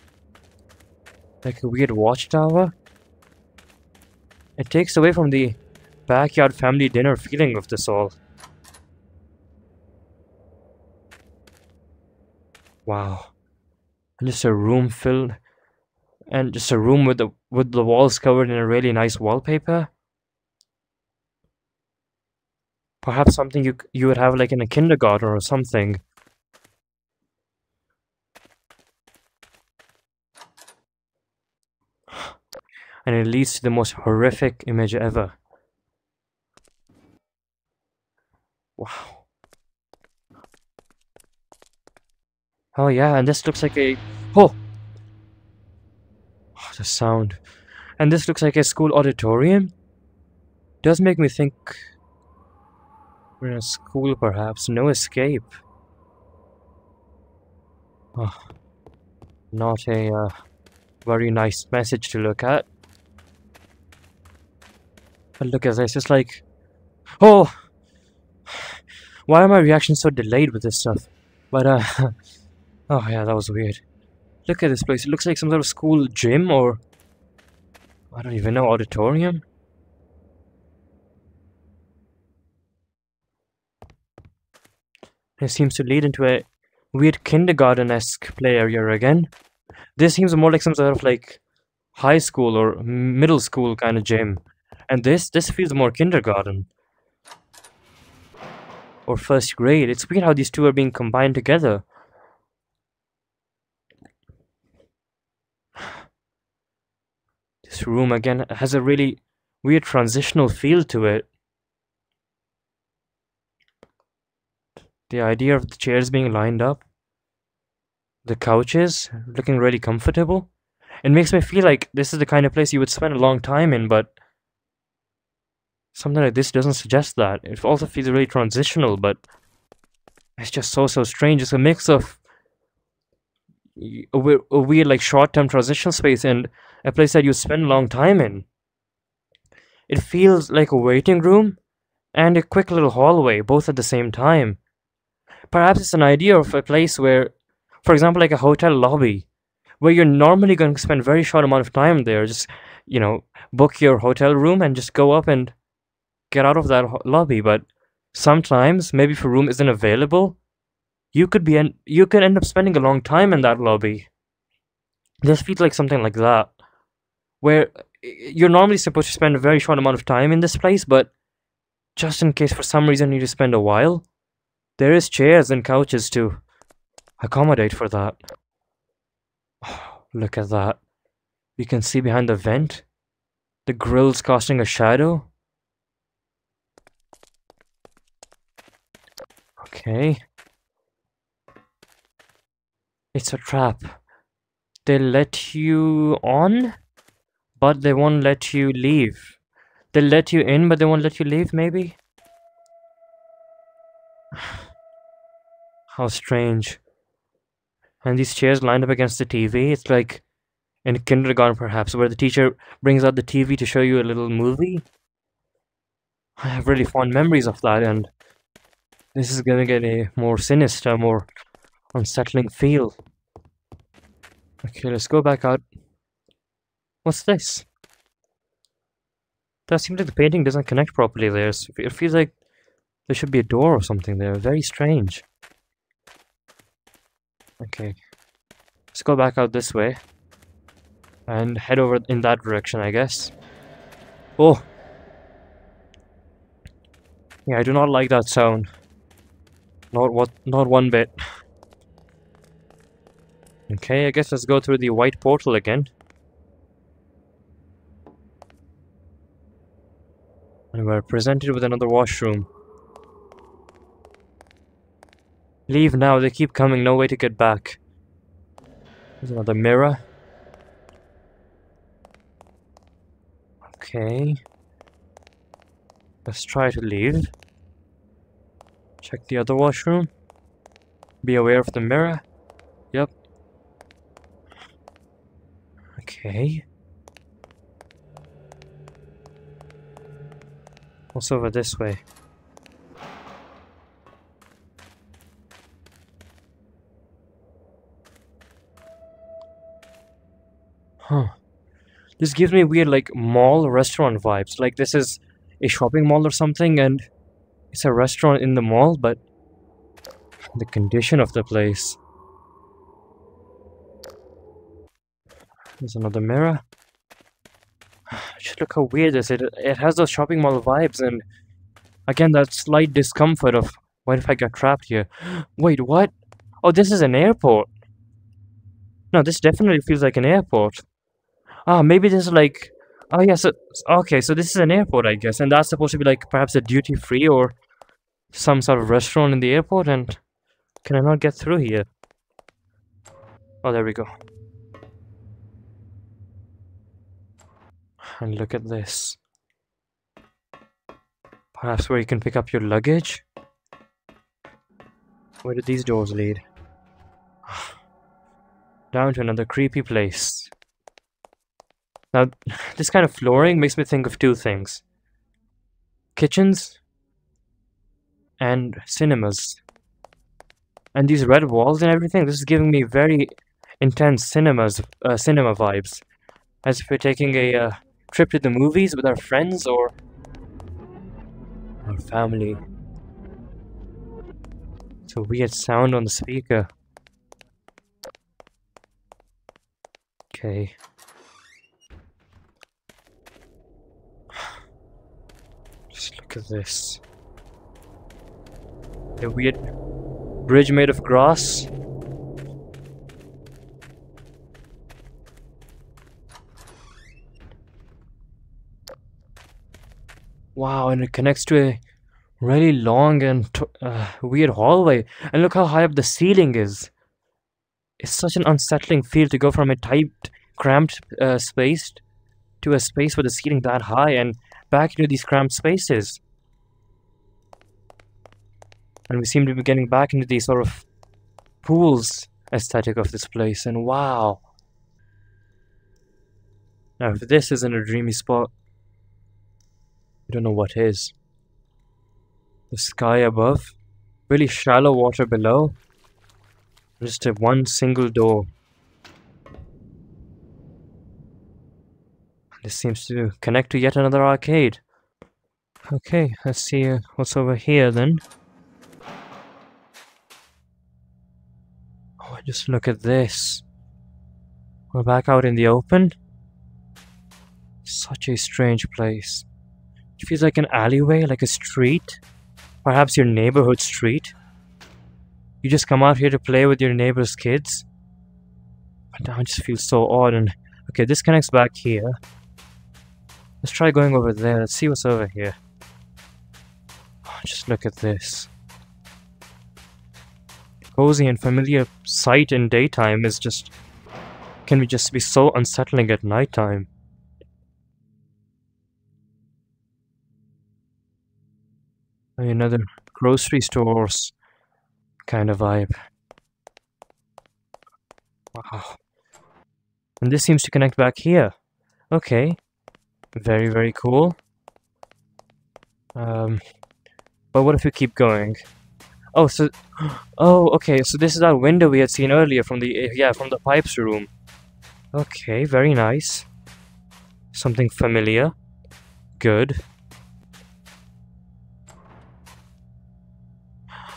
Like a weird watchtower. It takes away from the backyard family dinner feeling of this all. Wow. And just a room filled... And just a room with the walls covered in a really nice wallpaper. Perhaps something you would have like in a kindergarten or something. And it leads to the most horrific image ever. Wow. Oh yeah, and this looks like a... Oh! Oh, the sound. And this looks like a school auditorium. Does make me think... We're in a school, perhaps. No escape. Oh, not a very nice message to look at. But look at this. It's like... Oh! Why are my reactions so delayed with this stuff? But, oh yeah, that was weird. Look at this place. It looks like some sort of school gym or... I don't even know, auditorium? It seems to lead into a weird kindergarten-esque play area again. This seems more like some sort of like high school or middle school kind of gym. And this feels more kindergarten. Or first grade. It's weird how these two are being combined together. This room again has a really weird transitional feel to it. The idea of the chairs being lined up, the couches looking really comfortable, it makes me feel like this is the kind of place you would spend a long time in, but something like this doesn't suggest that. It also feels really transitional, but it's just so strange. It's a mix of, a weird like short-term transitional space and a place that you spend a long time in. It feels like a waiting room and a quick little hallway, both at the same time. Perhaps it's an idea of a place where, for example, like a hotel lobby, where you're normally going to spend very short amount of time there. Just, book your hotel room and just go up and get out of that lobby. But sometimes, maybe if a room isn't available, you could end up spending a long time in that lobby. This feels like something like that, where you're normally supposed to spend a very short amount of time in this place, but just in case for some reason you need to spend a while, there is chairs and couches to accommodate for that. Look at that. You can see behind the vent, the grill's casting a shadow. Okay. It's a trap. They let you on, but they won't let you leave. They'll let you in, but they won't let you leave, maybe? How strange. And these chairs lined up against the TV, it's like in kindergarten perhaps, where the teacher brings out the TV to show you a little movie. I have really fond memories of that, and this is gonna get a more sinister, more unsettling feel. Okay, let's go back out. What's this? That seems like the painting doesn't connect properly there. So it feels like there should be a door or something there. Very strange. Okay. Let's go back out this way. And head over in that direction, I guess. Oh! Yeah, I do not like that sound. Not one bit. Okay, I guess let's go through the white portal again. And we're presented with another washroom. Leave now, they keep coming, no way to get back. There's another mirror. Okay. Let's try to leave. Check the other washroom. Be aware of the mirror. Yep. Okay. What's over this way? Huh. This gives me weird, like, mall restaurant vibes. Like, this is a shopping mall or something, and it's a restaurant in the mall, but the condition of the place. There's another mirror. Just look how weird this is. It has those shopping mall vibes, and again, that slight discomfort of, what if I get trapped here? Wait, what? Oh, this is an airport. No, this definitely feels like an airport. Ah, maybe this is like... Oh, yeah, so... Okay, so this is an airport, I guess. And that's supposed to be like perhaps a duty-free or some sort of restaurant in the airport. And can I not get through here? Oh, there we go. And look at this. Perhaps where you can pick up your luggage? Where do these doors lead? Down to another creepy place. Now, this kind of flooring makes me think of two things. Kitchens and cinemas. And these red walls and everything, this is giving me very intense cinema vibes. As if we're taking a trip to the movies with our friends or our family. It's a weird sound on the speaker. Okay. Just look at this. A weird bridge made of grass. Wow, and it connects to a really long and weird hallway. And look how high up the ceiling is. It's such an unsettling feel to go from a tight, cramped space to a space with a ceiling that high and back into these cramped spaces. And we seem to be getting back into these sort of pools aesthetic of this place, and wow. Now, if this isn't a dreamy spot, I don't know what is. The sky above, really shallow water below, just a one single door. This seems to connect to yet another arcade. Okay, let's see what's over here then. Oh, just look at this. We're back out in the open. Such a strange place. It feels like an alleyway, like a street. Perhaps your neighborhood street. You just come out here to play with your neighbor's kids. But now it just feels so odd. And okay, this connects back here. Let's try going over there. Let's see what's over here. Oh, just look at this. Cozy and familiar sight in daytime is just... can just be so unsettling at nighttime. Another grocery stores kind of vibe. Wow. And this seems to connect back here. Okay. Very, very cool. But what if we keep going? Oh, so... oh, okay, so this is that window we had seen earlier from the... yeah, from the pipes room. Okay, very nice. Something familiar. Good.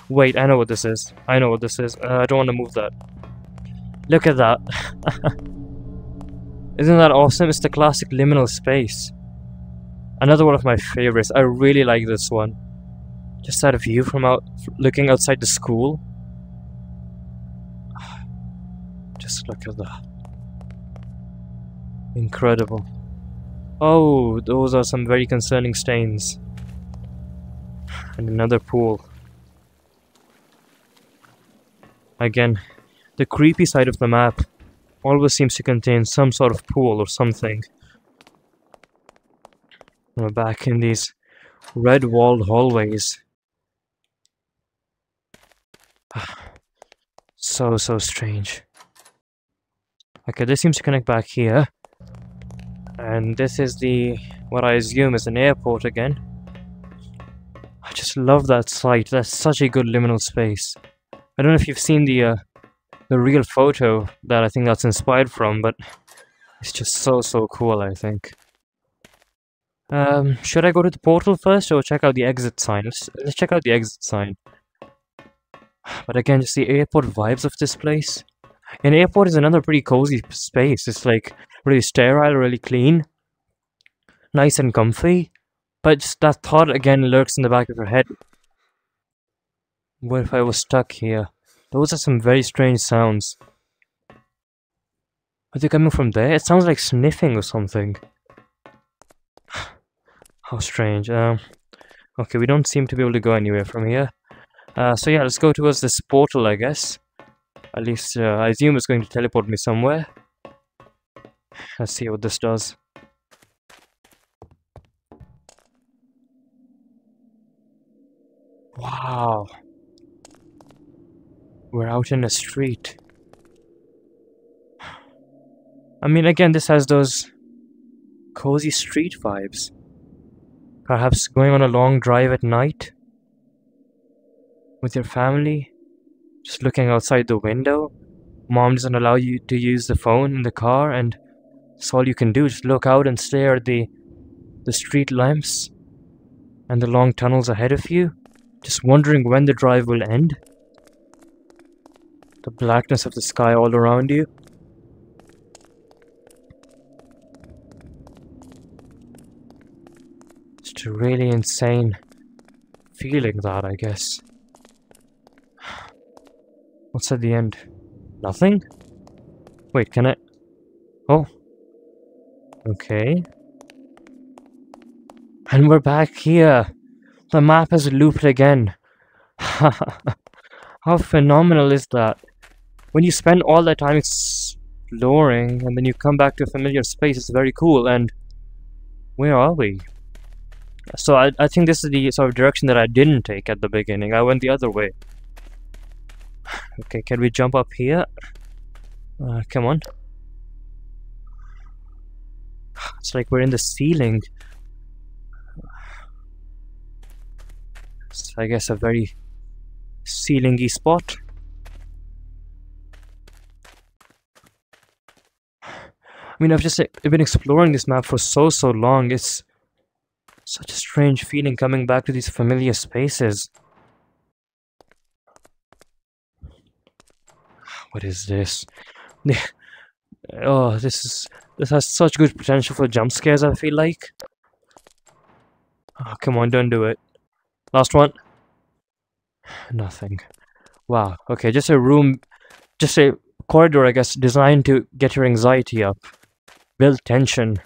Wait, I know what this is. I know what this is. I don't want to move that. Look at that. Isn't that awesome? It's the classic liminal space. Another one of my favorites. I really like this one. Just that view from looking outside the school. Just look at that. Incredible. Oh, those are some very concerning stains. And another pool. Again, the creepy side of the map always seems to contain some sort of pool or something. We're back in these red-walled hallways. So strange. Okay, this seems to connect back here. And this is what I assume is an airport again. I just love that site. That's such a good liminal space. I don't know if you've seen the real photo that I think that's inspired from, but it's just so cool, I think. Should I go to the portal first or check out the exit sign? Let's check out the exit sign. But again, just the airport vibes of this place. An airport is another pretty cozy space. It's like really sterile, really clean, nice and comfy. But just that thought again lurks in the back of your head. What if I was stuck here? Those are some very strange sounds. Are they coming from there? It sounds like sniffing or something. How strange. Okay, we don't seem to be able to go anywhere from here. So yeah, let's go towards this portal, I guess. At least, I assume it's going to teleport me somewhere. Let's see what this does. Wow. We're out in a street. I mean, again, this has those cozy street vibes. Perhaps going on a long drive at night with your family, just looking outside the window. Mom doesn't allow you to use the phone in the car, and that's all you can do. Just look out and stare at the street lamps and the long tunnels ahead of you, just wondering when the drive will end. The blackness of the sky all around you. Just a really insane feeling, that, I guess. What's at the end? Nothing? Wait, can I... Oh. Okay. And we're back here. The map has looped again. How phenomenal is that? When you spend all that time exploring and then you come back to a familiar space, it's very cool. And where are we? So I think this is the sort of direction that I didn't take at the beginning. I went the other way. Okay, can we jump up here? Come on. It's like we're in the ceiling. It's, I guess, a very ceilingy spot. I mean, I've been exploring this map for so long. It's such a strange feeling coming back to these familiar spaces. What is this? Oh, this has such good potential for jump scares, I feel like. Oh, come on, don't do it. Last one. Nothing. Wow. Okay, just a corridor, I guess, designed to get your anxiety up, build tension,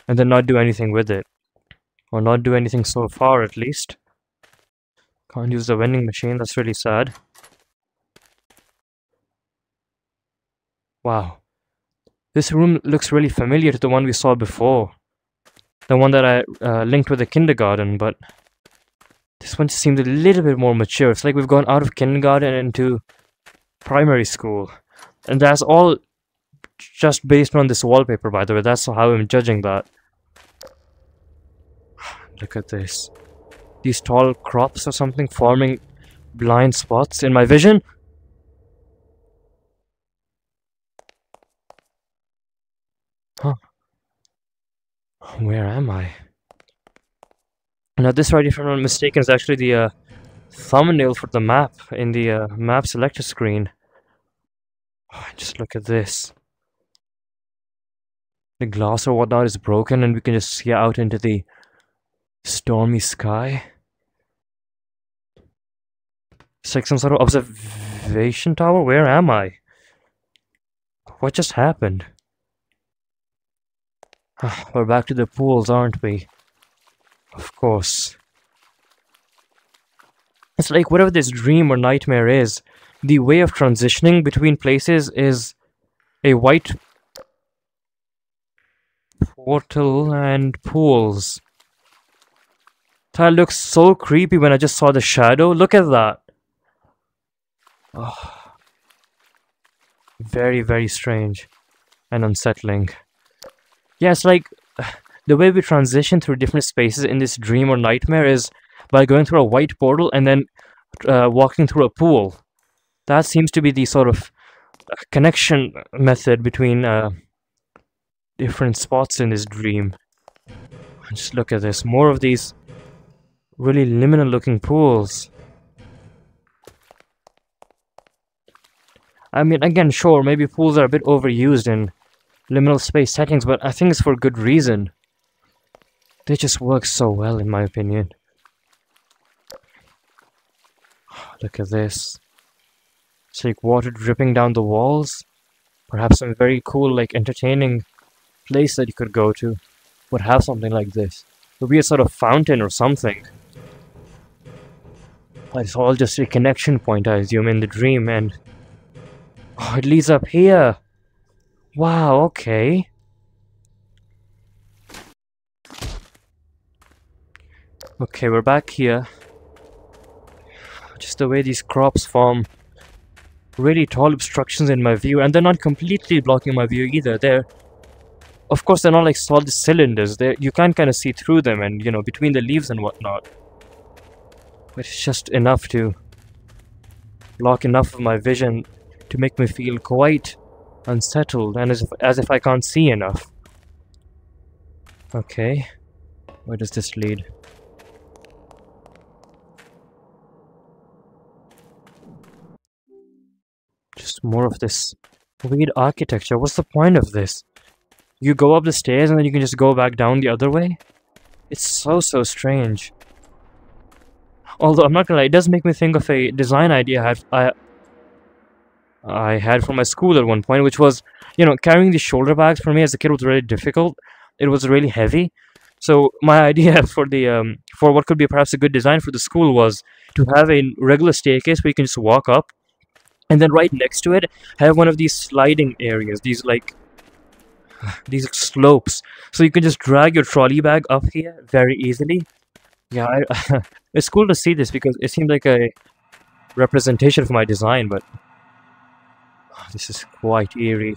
and then not do anything with it. Or not do anything so far, at least. Can't use the vending machine, that's really sad. Wow. This room looks really familiar to the one we saw before. The one that I linked with the kindergarten, but this one just seemed a little bit more mature. It's like we've gone out of kindergarten into primary school. And that's all just based on this wallpaper, by the way. That's how I'm judging that. Look at this. These tall crops or something forming blind spots in my vision. Huh. Where am I? Now this right, if I'm not mistaken, is actually the thumbnail for the map in the map selector screen. Oh, just look at this. The glass or whatnot is broken and we can just see out into the stormy sky. It's like some sort of observation tower. Where am I? What just happened? We're back to the pools, aren't we? Of course. It's like whatever this dream or nightmare is, the way of transitioning between places is a white portal and pools. That looks so creepy when I just saw the shadow. Look at that. Oh, very strange and unsettling. Yeah, it's like the way we transition through different spaces in this dream or nightmare is by going through a white portal and then walking through a pool. That seems to be the sort of connection method between different spots in this dream. Just look at this. More of these really liminal looking pools. I mean, again, sure, maybe pools are a bit overused in liminal space settings, but I think it's for good reason. They just work so well, in my opinion. Look at this. It's like water dripping down the walls. Perhaps some very cool, like, entertaining place that you could go to would have something like this. It would be a sort of fountain or something. But it's all just a connection point, I assume, in the dream, and... oh, it leads up here! Wow, okay. Okay, we're back here. Just the way these crops form really tall obstructions in my view, and they're not completely blocking my view either. Of course, they're not like solid cylinders. You can kind of see through them and, you know, between the leaves and whatnot. But it's just enough to block enough of my vision to make me feel quite unsettled, and as if I can't see enough. Okay, where does this lead? Just more of this weird architecture. What's the point of this? You go up the stairs and then you can just go back down the other way? It's so strange. Although, I'm not gonna lie, it does make me think of a design idea I had from my school at one point, which was, you know, carrying these shoulder bags for me as a kid was really difficult. It was really heavy. So my idea for the for what could be perhaps a good design for the school was to have a regular staircase where you can just walk up, and then right next to it have one of these sliding areas, these slopes, so you can just drag your trolley bag up here very easily. Yeah, it's cool to see this because it seemed like a representation of my design, but This is quite eerie.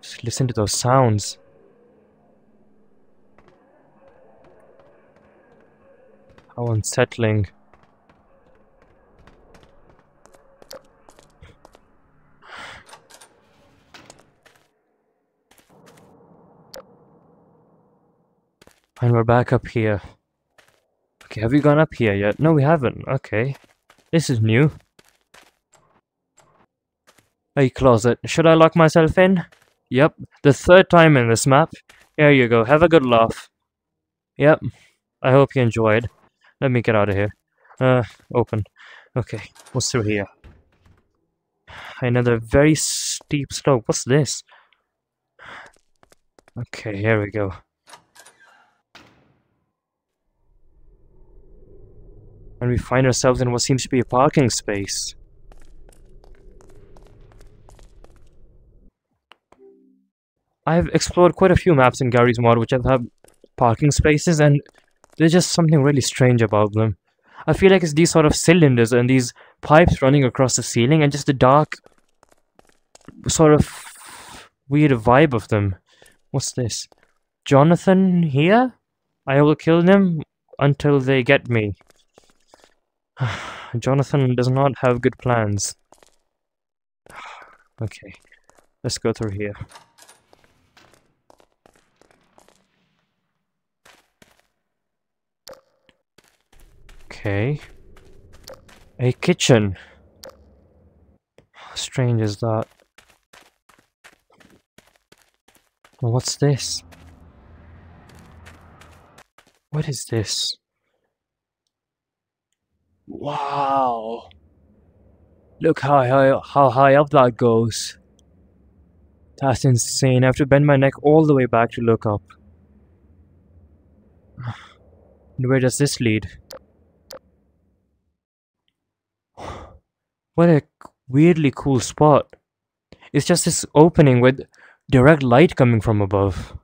Just listen to those sounds. How unsettling. And we're back up here. Okay, have we gone up here yet? No, we haven't. Okay. This is new. Hey, closet. Should I lock myself in? Yep. The third time in this map. Here you go. Have a good laugh. Yep. I hope you enjoyed. Let me get out of here. Open. Okay. What's through here? Another very steep slope. What's this? Okay, here we go. And we find ourselves in what seems to be a parking space. I've explored quite a few maps in Gary's mod which have had parking spaces, and there's just something really strange about them. I feel like it's these sort of cylinders and these pipes running across the ceiling and just the dark sort of weird vibe of them. What's this? Jonathan here? I will kill them until they get me. Jonathan does not have good plans. Okay, let's go through here. Okay. A kitchen. How strange is that? Well, what's this? What is this? Wow! Look how high up that goes. That's insane. I have to bend my neck all the way back to look up. And where does this lead? What a weirdly cool spot. It's just this opening with direct light coming from above.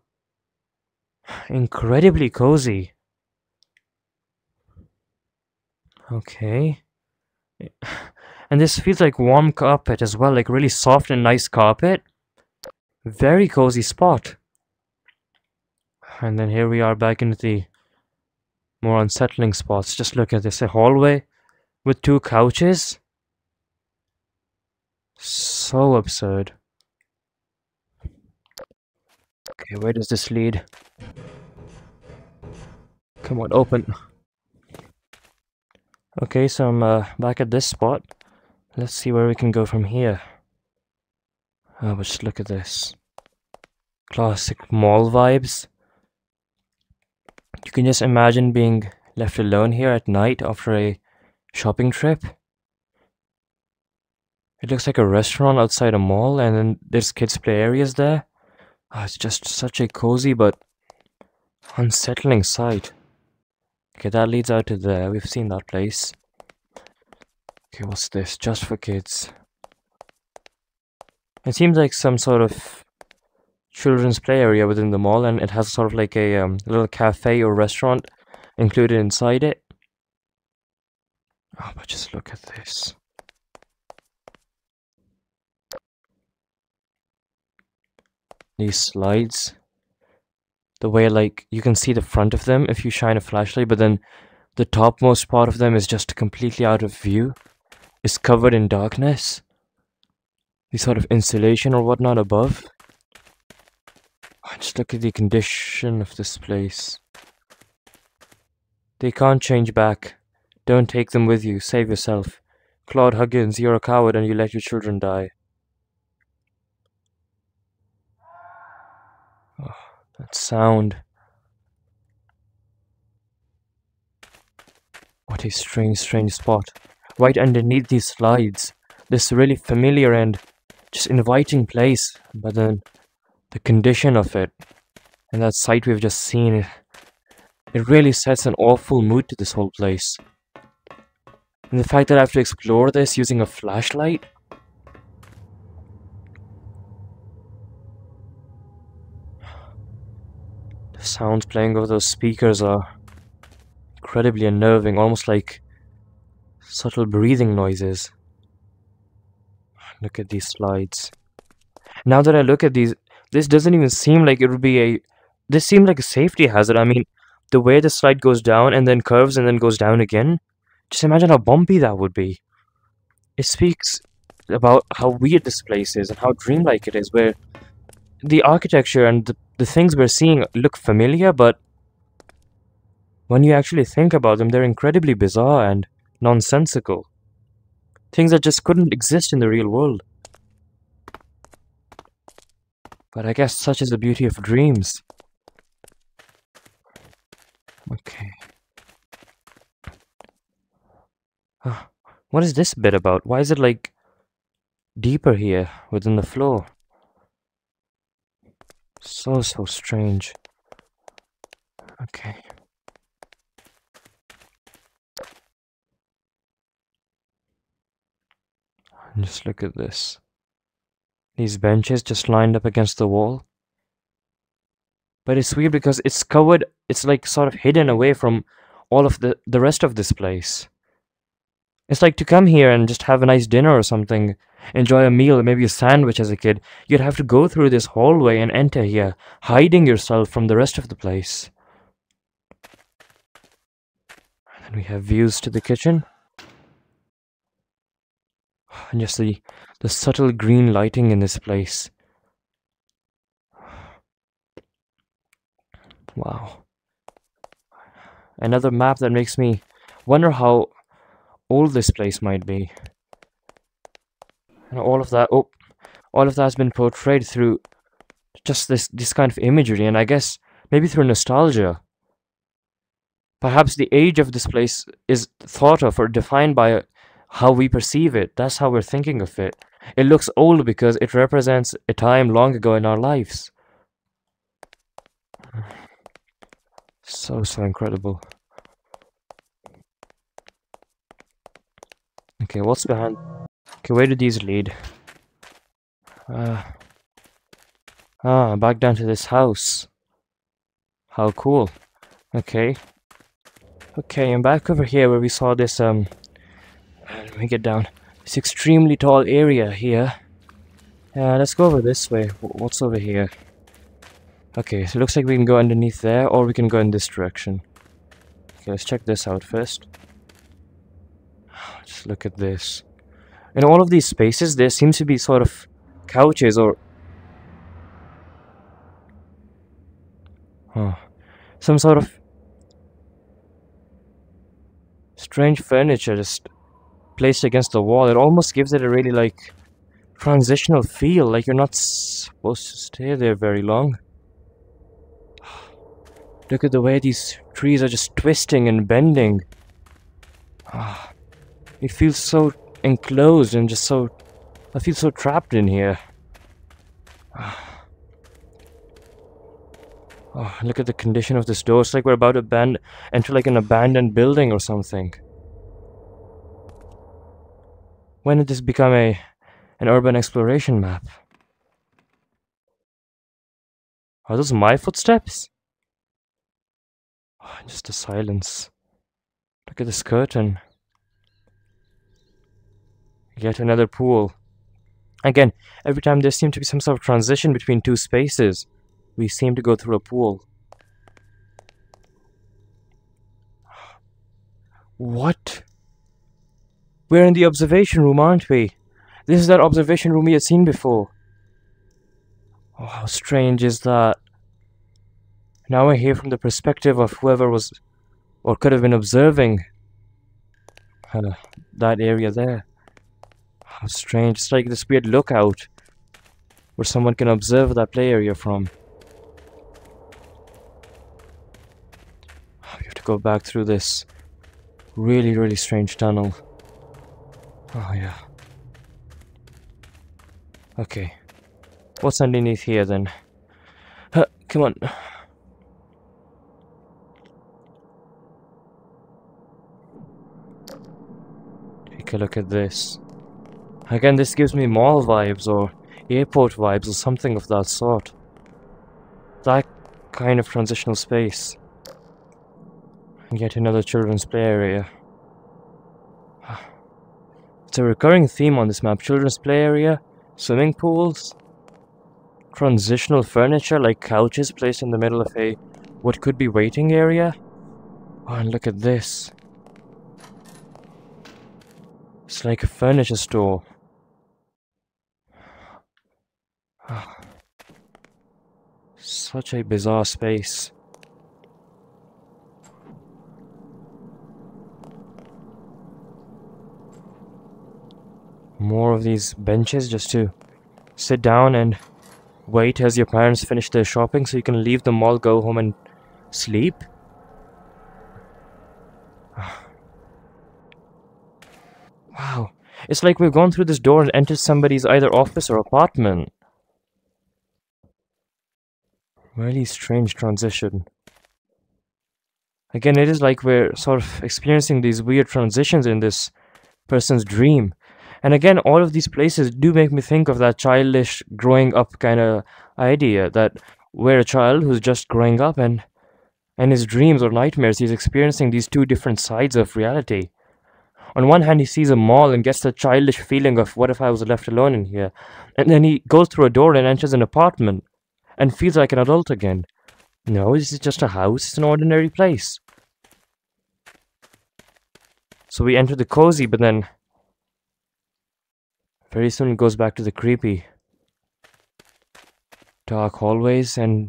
Incredibly cozy. Okay. And this feels like warm carpet as well, like really soft and nice carpet. Very cozy spot. And then here we are back into the more unsettling spots. Just look at this, a hallway with 2 couches. So absurd. Okay, where does this lead? Come on, open. Okay, so I'm back at this spot. Let's see where we can go from here. Oh, but just look at this. Classic mall vibes. You can just imagine being left alone here at night after a shopping trip. It looks like a restaurant outside a mall, and then there's kids' play areas there. Oh, it's just such a cozy but unsettling sight. Okay, that leads out to there. We've seen that place. Okay, what's this? Just for kids. It seems like some sort of children's play area within the mall, and it has sort of like a little cafe or restaurant included inside it. Oh, but just look at this. These slides. The way, like, you can see the front of them if you shine a flashlight, but then the topmost part of them is just completely out of view. It's covered in darkness. The sort of insulation or whatnot above. Just look at the condition of this place. They can't change back. Don't take them with you. Save yourself. Claude Huggins, you're a coward and you let your children die. Oh, that sound. What a strange spot. Right underneath these slides. This really familiar and just inviting place. But then the condition of it and that sight we've just seen, it really sets an awful mood to this whole place. And the fact that I have to explore this using a flashlight. The sounds playing over those speakers are incredibly unnerving, almost like subtle breathing noises. Look at these slides. Now that I look at these, this doesn't even seem like it would be a. This seemed like a safety hazard. I mean, the way the slide goes down and then curves and then goes down again. Just imagine how bumpy that would be. It speaks about how weird this place is and how dreamlike it is, where the architecture and the things we're seeing look familiar, but when you actually think about them, they're incredibly bizarre and nonsensical. Things that just couldn't exist in the real world. But I guess such is the beauty of dreams. Okay. What is this bit about? Why is it like deeper here within the floor? So strange. Okay. And just look at this. These benches just lined up against the wall. But it's weird because it's covered, it's like sort of hidden away from all of the rest of this place. It's like to come here and just have a nice dinner or something, enjoy a meal, maybe a sandwich as a kid. You'd have to go through this hallway and enter here, hiding yourself from the rest of the place. And then we have views to the kitchen. And just the subtle green lighting in this place. Wow. Another map that makes me wonder how old this place might be. And all of that has been portrayed through just this kind of imagery, and I guess maybe through nostalgia. Perhaps the age of this place is thought of or defined by how we perceive it. That's how we're thinking of it. It looks old because it represents a time long ago in our lives. So incredible. Okay, what's behind? Okay, where do these lead? Back down to this house. How cool. Okay. Okay, I'm back over here where we saw this, let me get down. This extremely tall area here. Let's go over this way. What's over here? Okay, so it looks like we can go underneath there, or we can go in this direction. Okay, let's check this out first. Just look at this. In all of these spaces, there seems to be sort of couches or... some sort of strange furniture just placed against the wall. It almost gives it a really, like, transitional feel, like you're not supposed to stay there very long. Look at the way these trees are just twisting and bending. It feels so enclosed and just so... I feel so trapped in here. Oh, look at the condition of this door. It's like we're about to enter like an abandoned building or something. When did this become an urban exploration map? Are those my footsteps? Oh, just the silence. Look at this curtain. Yet another pool. Again, every time there seems to be some sort of transition between two spaces, we seem to go through a pool. What? We're in the observation room, aren't we? This is that observation room we had seen before. Oh, how strange is that? Now we're here from the perspective of whoever was, or could have been observing that area there. How strange. It's like this weird lookout where someone can observe that play area from. We have to go back through this really strange tunnel. Oh yeah. Okay. What's underneath here then? Come on. Take a look at this. Again, this gives me mall vibes or airport vibes or something of that sort. That kind of transitional space. And yet another children's play area. It's a recurring theme on this map. Children's play area, swimming pools, transitional furniture like couches placed in the middle of a what could be waiting area. Oh, and look at this. It's like a furniture store. Such a bizarre space. More of these benches just to sit down and wait as your parents finish their shopping so you can leave the mall, go home and sleep. Wow. It's like we've gone through this door and entered somebody's either office or apartment. Really strange transition. Again, it is like we're sort of experiencing these weird transitions in this person's dream. And again, all of these places do make me think of that childish growing up kind of idea that we're a child who's just growing up and his dreams or nightmares, he's experiencing these two different sides of reality. On one hand, he sees a mall and gets the childish feeling of what if I was left alone in here? And then he goes through a door and enters an apartment and feels like an adult again. No, this is just a house, it's an ordinary place. So we enter the cozy, but then very soon it goes back to the creepy. Dark hallways, and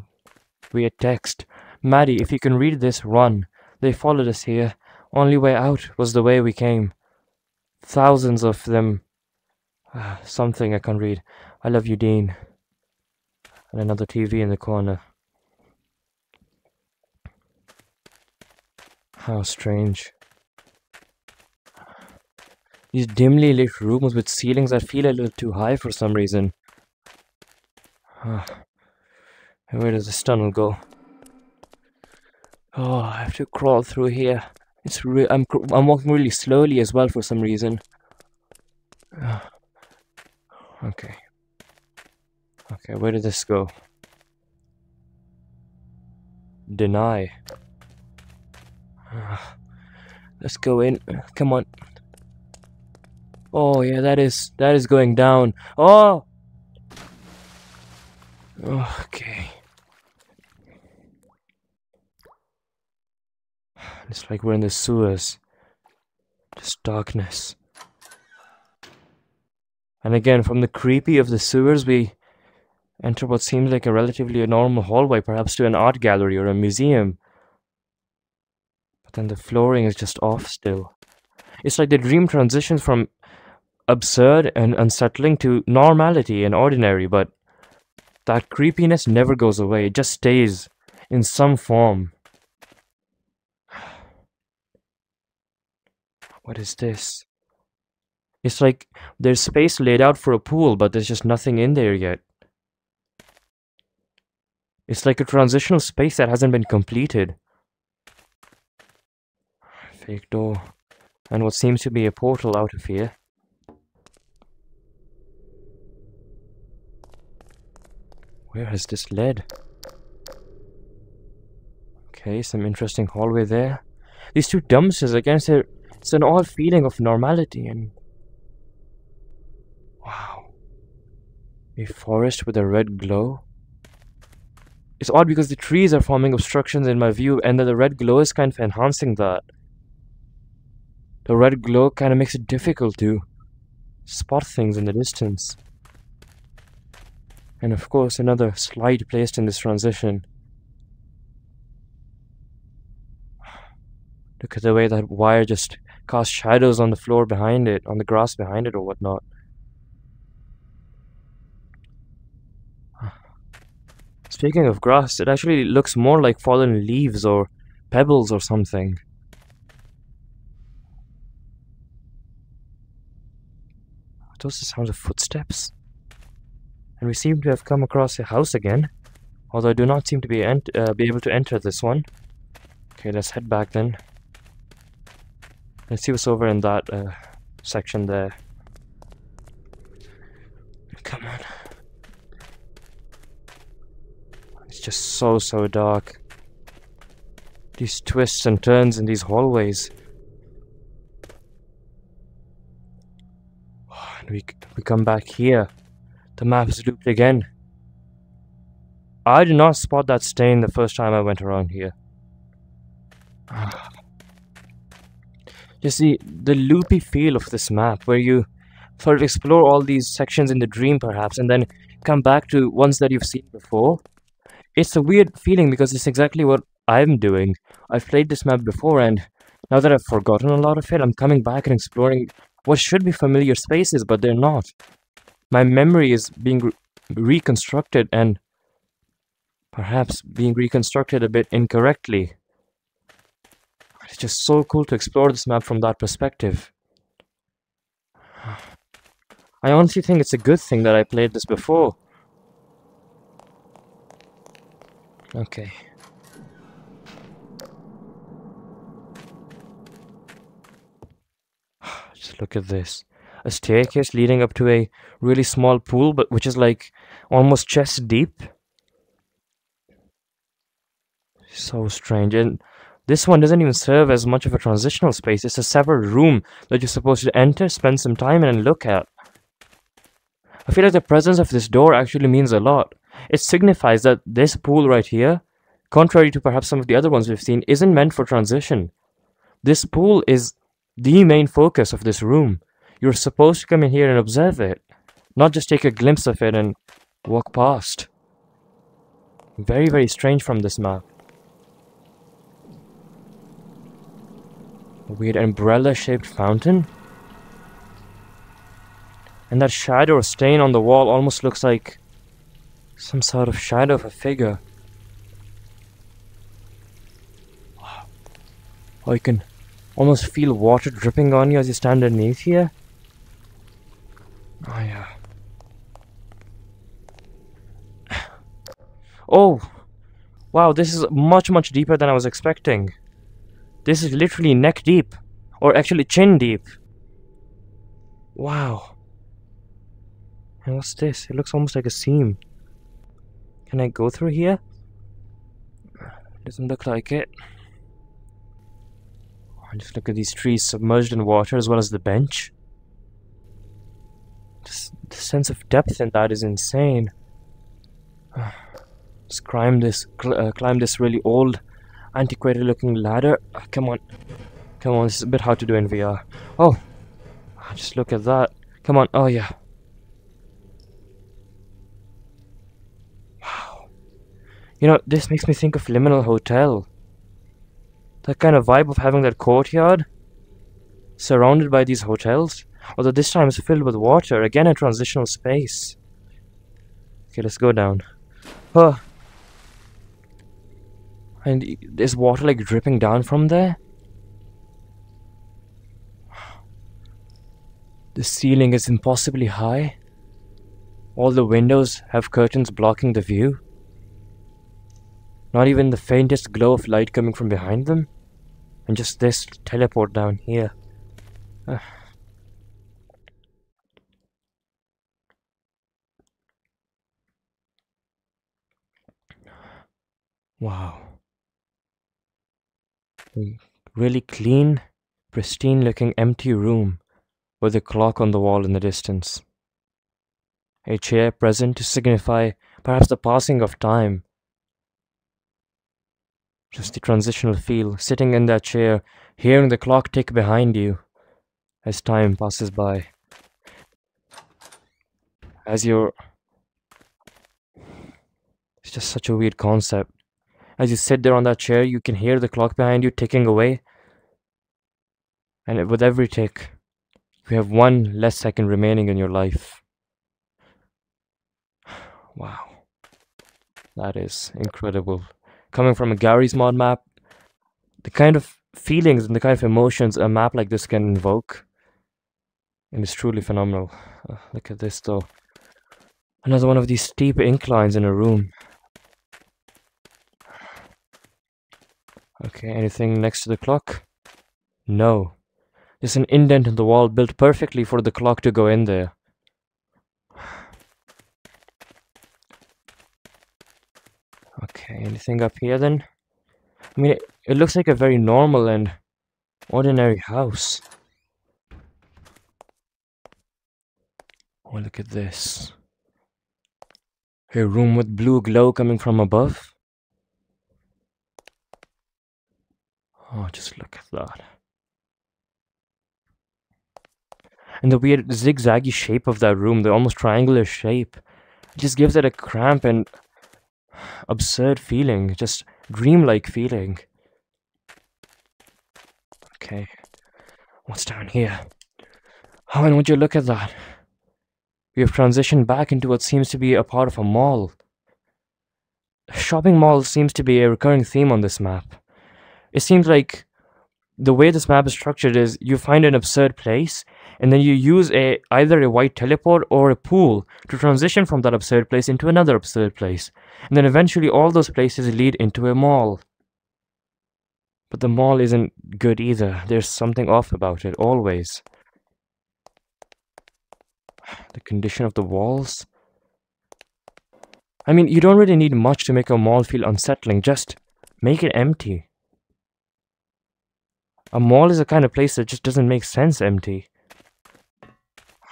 we had text. Maddie, if you can read this, run. They followed us here. Only way out was the way we came. Thousands of them. Something I can't read. I love you, Dean. And another TV in the corner. How strange. These dimly lit rooms with ceilings that feel a little too high for some reason. Where does this tunnel go? Oh, I have to crawl through here. I'm walking really slowly as well for some reason. Okay. Okay, where did this go? Deny. Let's go in. Come on. Oh yeah, that is going down. Oh. Okay. It's like we're in the sewers. Just darkness. And again, from the creepy of the sewers, we enter what seems like a relatively normal hallway, perhaps to an art gallery or a museum. But then the flooring is just off still. It's like the dream transitions from absurd and unsettling to normality and ordinary, but that creepiness never goes away. It just stays in some form. What is this? It's like there's space laid out for a pool, but there's just nothing in there yet. It's like a transitional space that hasn't been completed. Fake door. And what seems to be a portal out of here. Where has this led? Okay, some interesting hallway there. These two dumpsters, again, it's an odd feeling of normality and... Wow. A forest with a red glow. It's odd because the trees are forming obstructions in my view, and then the red glow is kind of enhancing that. The red glow kind of makes it difficult to spot things in the distance. And of course, another slide placed in this transition. Look at the way that wire just casts shadows on the floor behind it, on the grass behind it or whatnot. Speaking of grass, it actually looks more like fallen leaves or pebbles or something. Are those the sounds of footsteps? And we seem to have come across a house again. Although I do not seem to be able to enter this one. Okay, let's head back then. Let's see what's over in that section there. Come on. It's just so dark. These twists and turns in these hallways. And we come back here. The map is looped again. I did not spot that stain the first time I went around here. You see, the loopy feel of this map, where you sort of explore all these sections in the dream perhaps, and then come back to ones that you've seen before. It's a weird feeling because it's exactly what I'm doing. I've played this map before, and now that I've forgotten a lot of it, I'm coming back and exploring what should be familiar spaces, but they're not. My memory is being reconstructed, and perhaps being reconstructed a bit incorrectly. It's just so cool to explore this map from that perspective. I honestly think it's a good thing that I played this before. Okay. Just look at this. A staircase leading up to a really small pool, but which is like almost chest deep. So strange. And this one doesn't even serve as much of a transitional space. It's a separate room that you're supposed to enter, spend some time in, and look at. I feel like the presence of this door actually means a lot. It signifies that this pool right here, contrary to perhaps some of the other ones we've seen, isn't meant for transition. This pool is the main focus of this room. You're supposed to come in here and observe it, not just take a glimpse of it and walk past. Very, very strange from this map. A weird umbrella-shaped fountain. And that shadow or stain on the wall almost looks like some sort of shadow of a figure. Oh, you can almost feel water dripping on you as you stand underneath here. Oh, yeah. Oh! Wow, this is much, much deeper than I was expecting. This is literally neck deep. Or actually chin deep. Wow. And what's this? It looks almost like a seam. Can I go through here? Doesn't look like it. Just look at these trees submerged in water as well as the bench. Just the sense of depth in that is insane. Just climb this really old, antiquated looking ladder. Come on. Come on, this is a bit hard to do in VR. Oh! Just look at that. Come on, oh yeah. Wow. You know, this makes me think of Liminal Hotel. That kind of vibe of having that courtyard surrounded by these hotels, although this time it's filled with water, again a transitional space. Okay, let's go down. Oh. And there's water like dripping down from there. The ceiling is impossibly high. All the windows have curtains blocking the view. Not even the faintest glow of light coming from behind them. And just this teleport down here. Wow. A really clean, pristine looking empty room with a clock on the wall in the distance. A chair present to signify perhaps the passing of time. Just the transitional feel, sitting in that chair, hearing the clock tick behind you as time passes by. It's just such a weird concept. As you sit there on that chair, you can hear the clock behind you ticking away. And with every tick, you have one less second remaining in your life. Wow. That is incredible. Coming from a Gary's mod map, the kind of feelings and the kind of emotions a map like this can invoke, and it's truly phenomenal. Look at this though. Another one of these steep inclines in a room. Okay, anything next to the clock? No. There's an indent in the wall built perfectly for the clock to go in there. Okay, anything up here then? I mean, it looks like a very normal and ordinary house. Oh, look at this. A room with blue glow coming from above. Oh, just look at that. And the weird zigzaggy shape of that room, the almost triangular shape, just gives it a cramp and absurd feeling, just dreamlike feeling. Okay, what's down here? Oh, and would you look at that? We have transitioned back into what seems to be a part of a mall. Shopping mall seems to be a recurring theme on this map. It seems like the way this map is structured is you find an absurd place, and then you use either a white teleport or a pool to transition from that absurd place into another absurd place. And then eventually all those places lead into a mall. But the mall isn't good either. There's something off about it, always. The condition of the walls. I mean, you don't really need much to make a mall feel unsettling. Just make it empty. A mall is a kind of place that just doesn't make sense empty.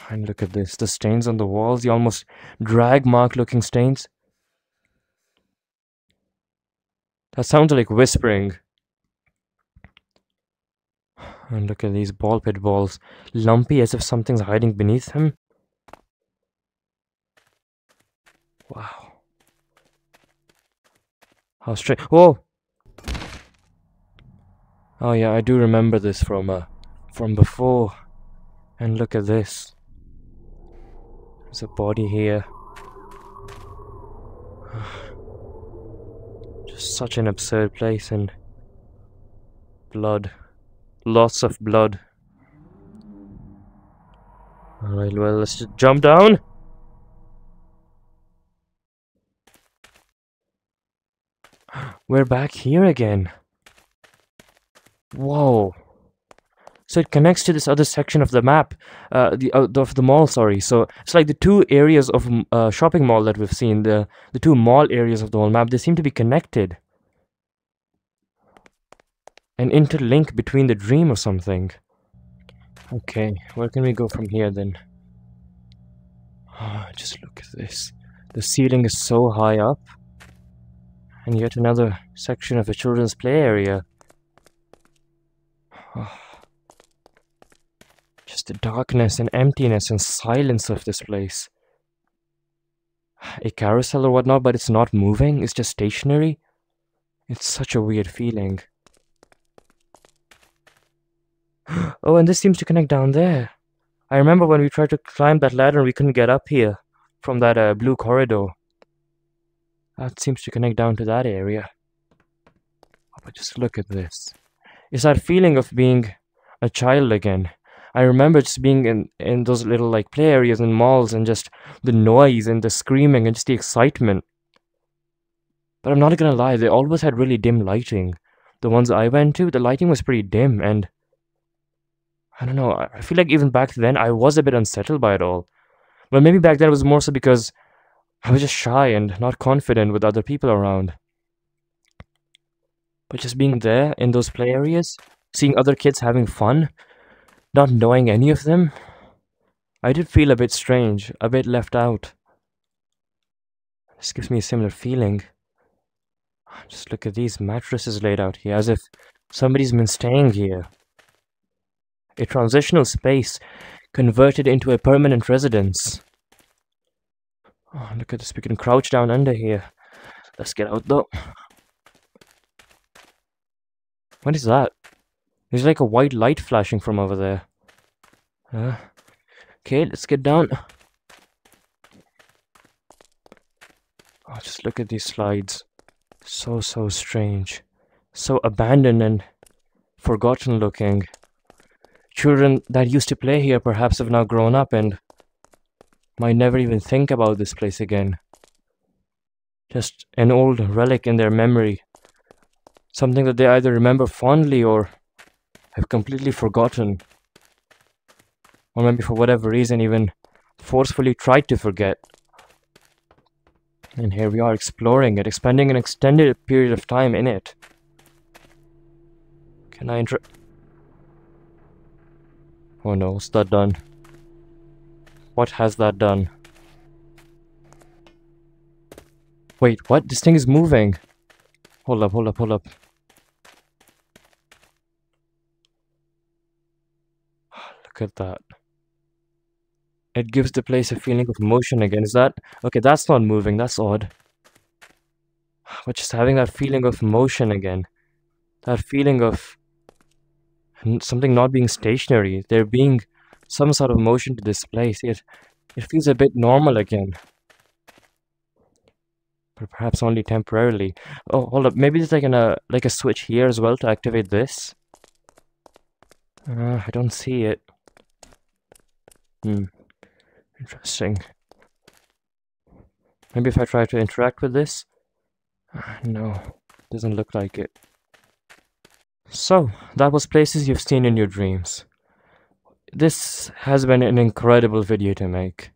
And look at this. The stains on the walls. The almost drag mark looking stains. That sounds like whispering. And look at these ball pit balls. Lumpy as if something's hiding beneath them. Wow. How strange. Whoa! Oh yeah, I do remember this from before. And look at this. There's a body here. Just such an absurd place, and blood. Lots of blood. Alright, well, let's just jump down. We're back here again. Whoa. So it connects to this other section of the map, of the mall, sorry. So it's like the two areas of shopping mall that we've seen, the two mall areas of the whole map, they seem to be connected. An interlink between the dream or something. Okay, where can we go from here then? Oh, just look at this. The ceiling is so high up. And yet another section of a children's play area. Oh. Just the darkness and emptiness and silence of this place. A carousel or whatnot, but it's not moving. It's just stationary. It's such a weird feeling. Oh, and this seems to connect down there. I remember when we tried to climb that ladder and we couldn't get up here from that blue corridor. That seems to connect down to that area. Oh, but just look at this. It's that feeling of being a child again. I remember just being in those little like play areas and malls and just the noise and the screaming and just the excitement. But I'm not gonna lie, they always had really dim lighting. The ones I went to, the lighting was pretty dim, and I don't know, I feel like even back then I was a bit unsettled by it all. Well, maybe back then it was more so because I was just shy and not confident with other people around. But just being there in those play areas, seeing other kids having fun, not knowing any of them, I did feel a bit strange, a bit left out. This gives me a similar feeling. Just look at these mattresses laid out here, as if somebody's been staying here. A transitional space converted into a permanent residence. Oh, look at this, we can crouch down under here. Let's get out though. What is that? There's like a white light flashing from over there. Okay, let's get down. Oh, just look at these slides. So strange. So abandoned and forgotten looking. Children that used to play here perhaps have now grown up and might never even think about this place again. Just an old relic in their memory. Something that they either remember fondly or have completely forgotten. Or maybe for whatever reason even forcefully tried to forget. And here we are exploring it, spending an extended period of time in it. Can I Oh no, what's that done? What has that done? Wait, what? This thing is moving. Hold up, hold up, hold up. Look at that. It gives the place a feeling of motion again. Is that... Okay, that's not moving. That's odd. But just having that feeling of motion again. That feeling of something not being stationary. There being some sort of motion to this place. It feels a bit normal again. But perhaps only temporarily. Oh, hold up. Maybe there's like a switch here as well to activate this. I don't see it. Interesting. Maybe if I try to interact with this? No, doesn't look like it. So, that was places you've seen in your dreams. This has been an incredible video to make.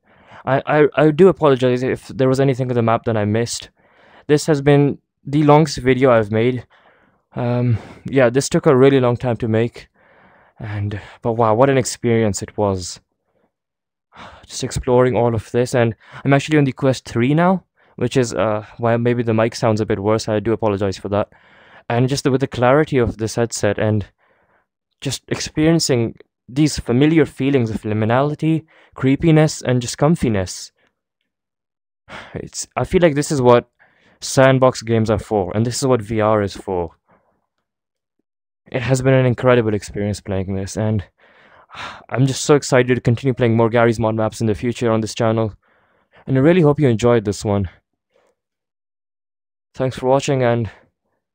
I do apologize if there was anything on the map that I missed. This has been the longest video I've made. Yeah, this took a really long time to make. But wow, what an experience it was. Just exploring all of this, and I'm actually on the quest 3 now, which is why maybe the mic sounds a bit worse. I do apologize for that. And just with the clarity of this headset and just experiencing these familiar feelings of liminality, creepiness, and just comfiness. I feel like this is what sandbox games are for, and this is what VR is for. It has been an incredible experience playing this, and I'm just so excited to continue playing more Garry's Mod maps in the future on this channel. And I really hope you enjoyed this one. Thanks for watching, and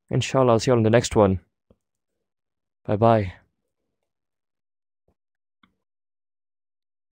inshallah I'll see you on the next one. Bye bye.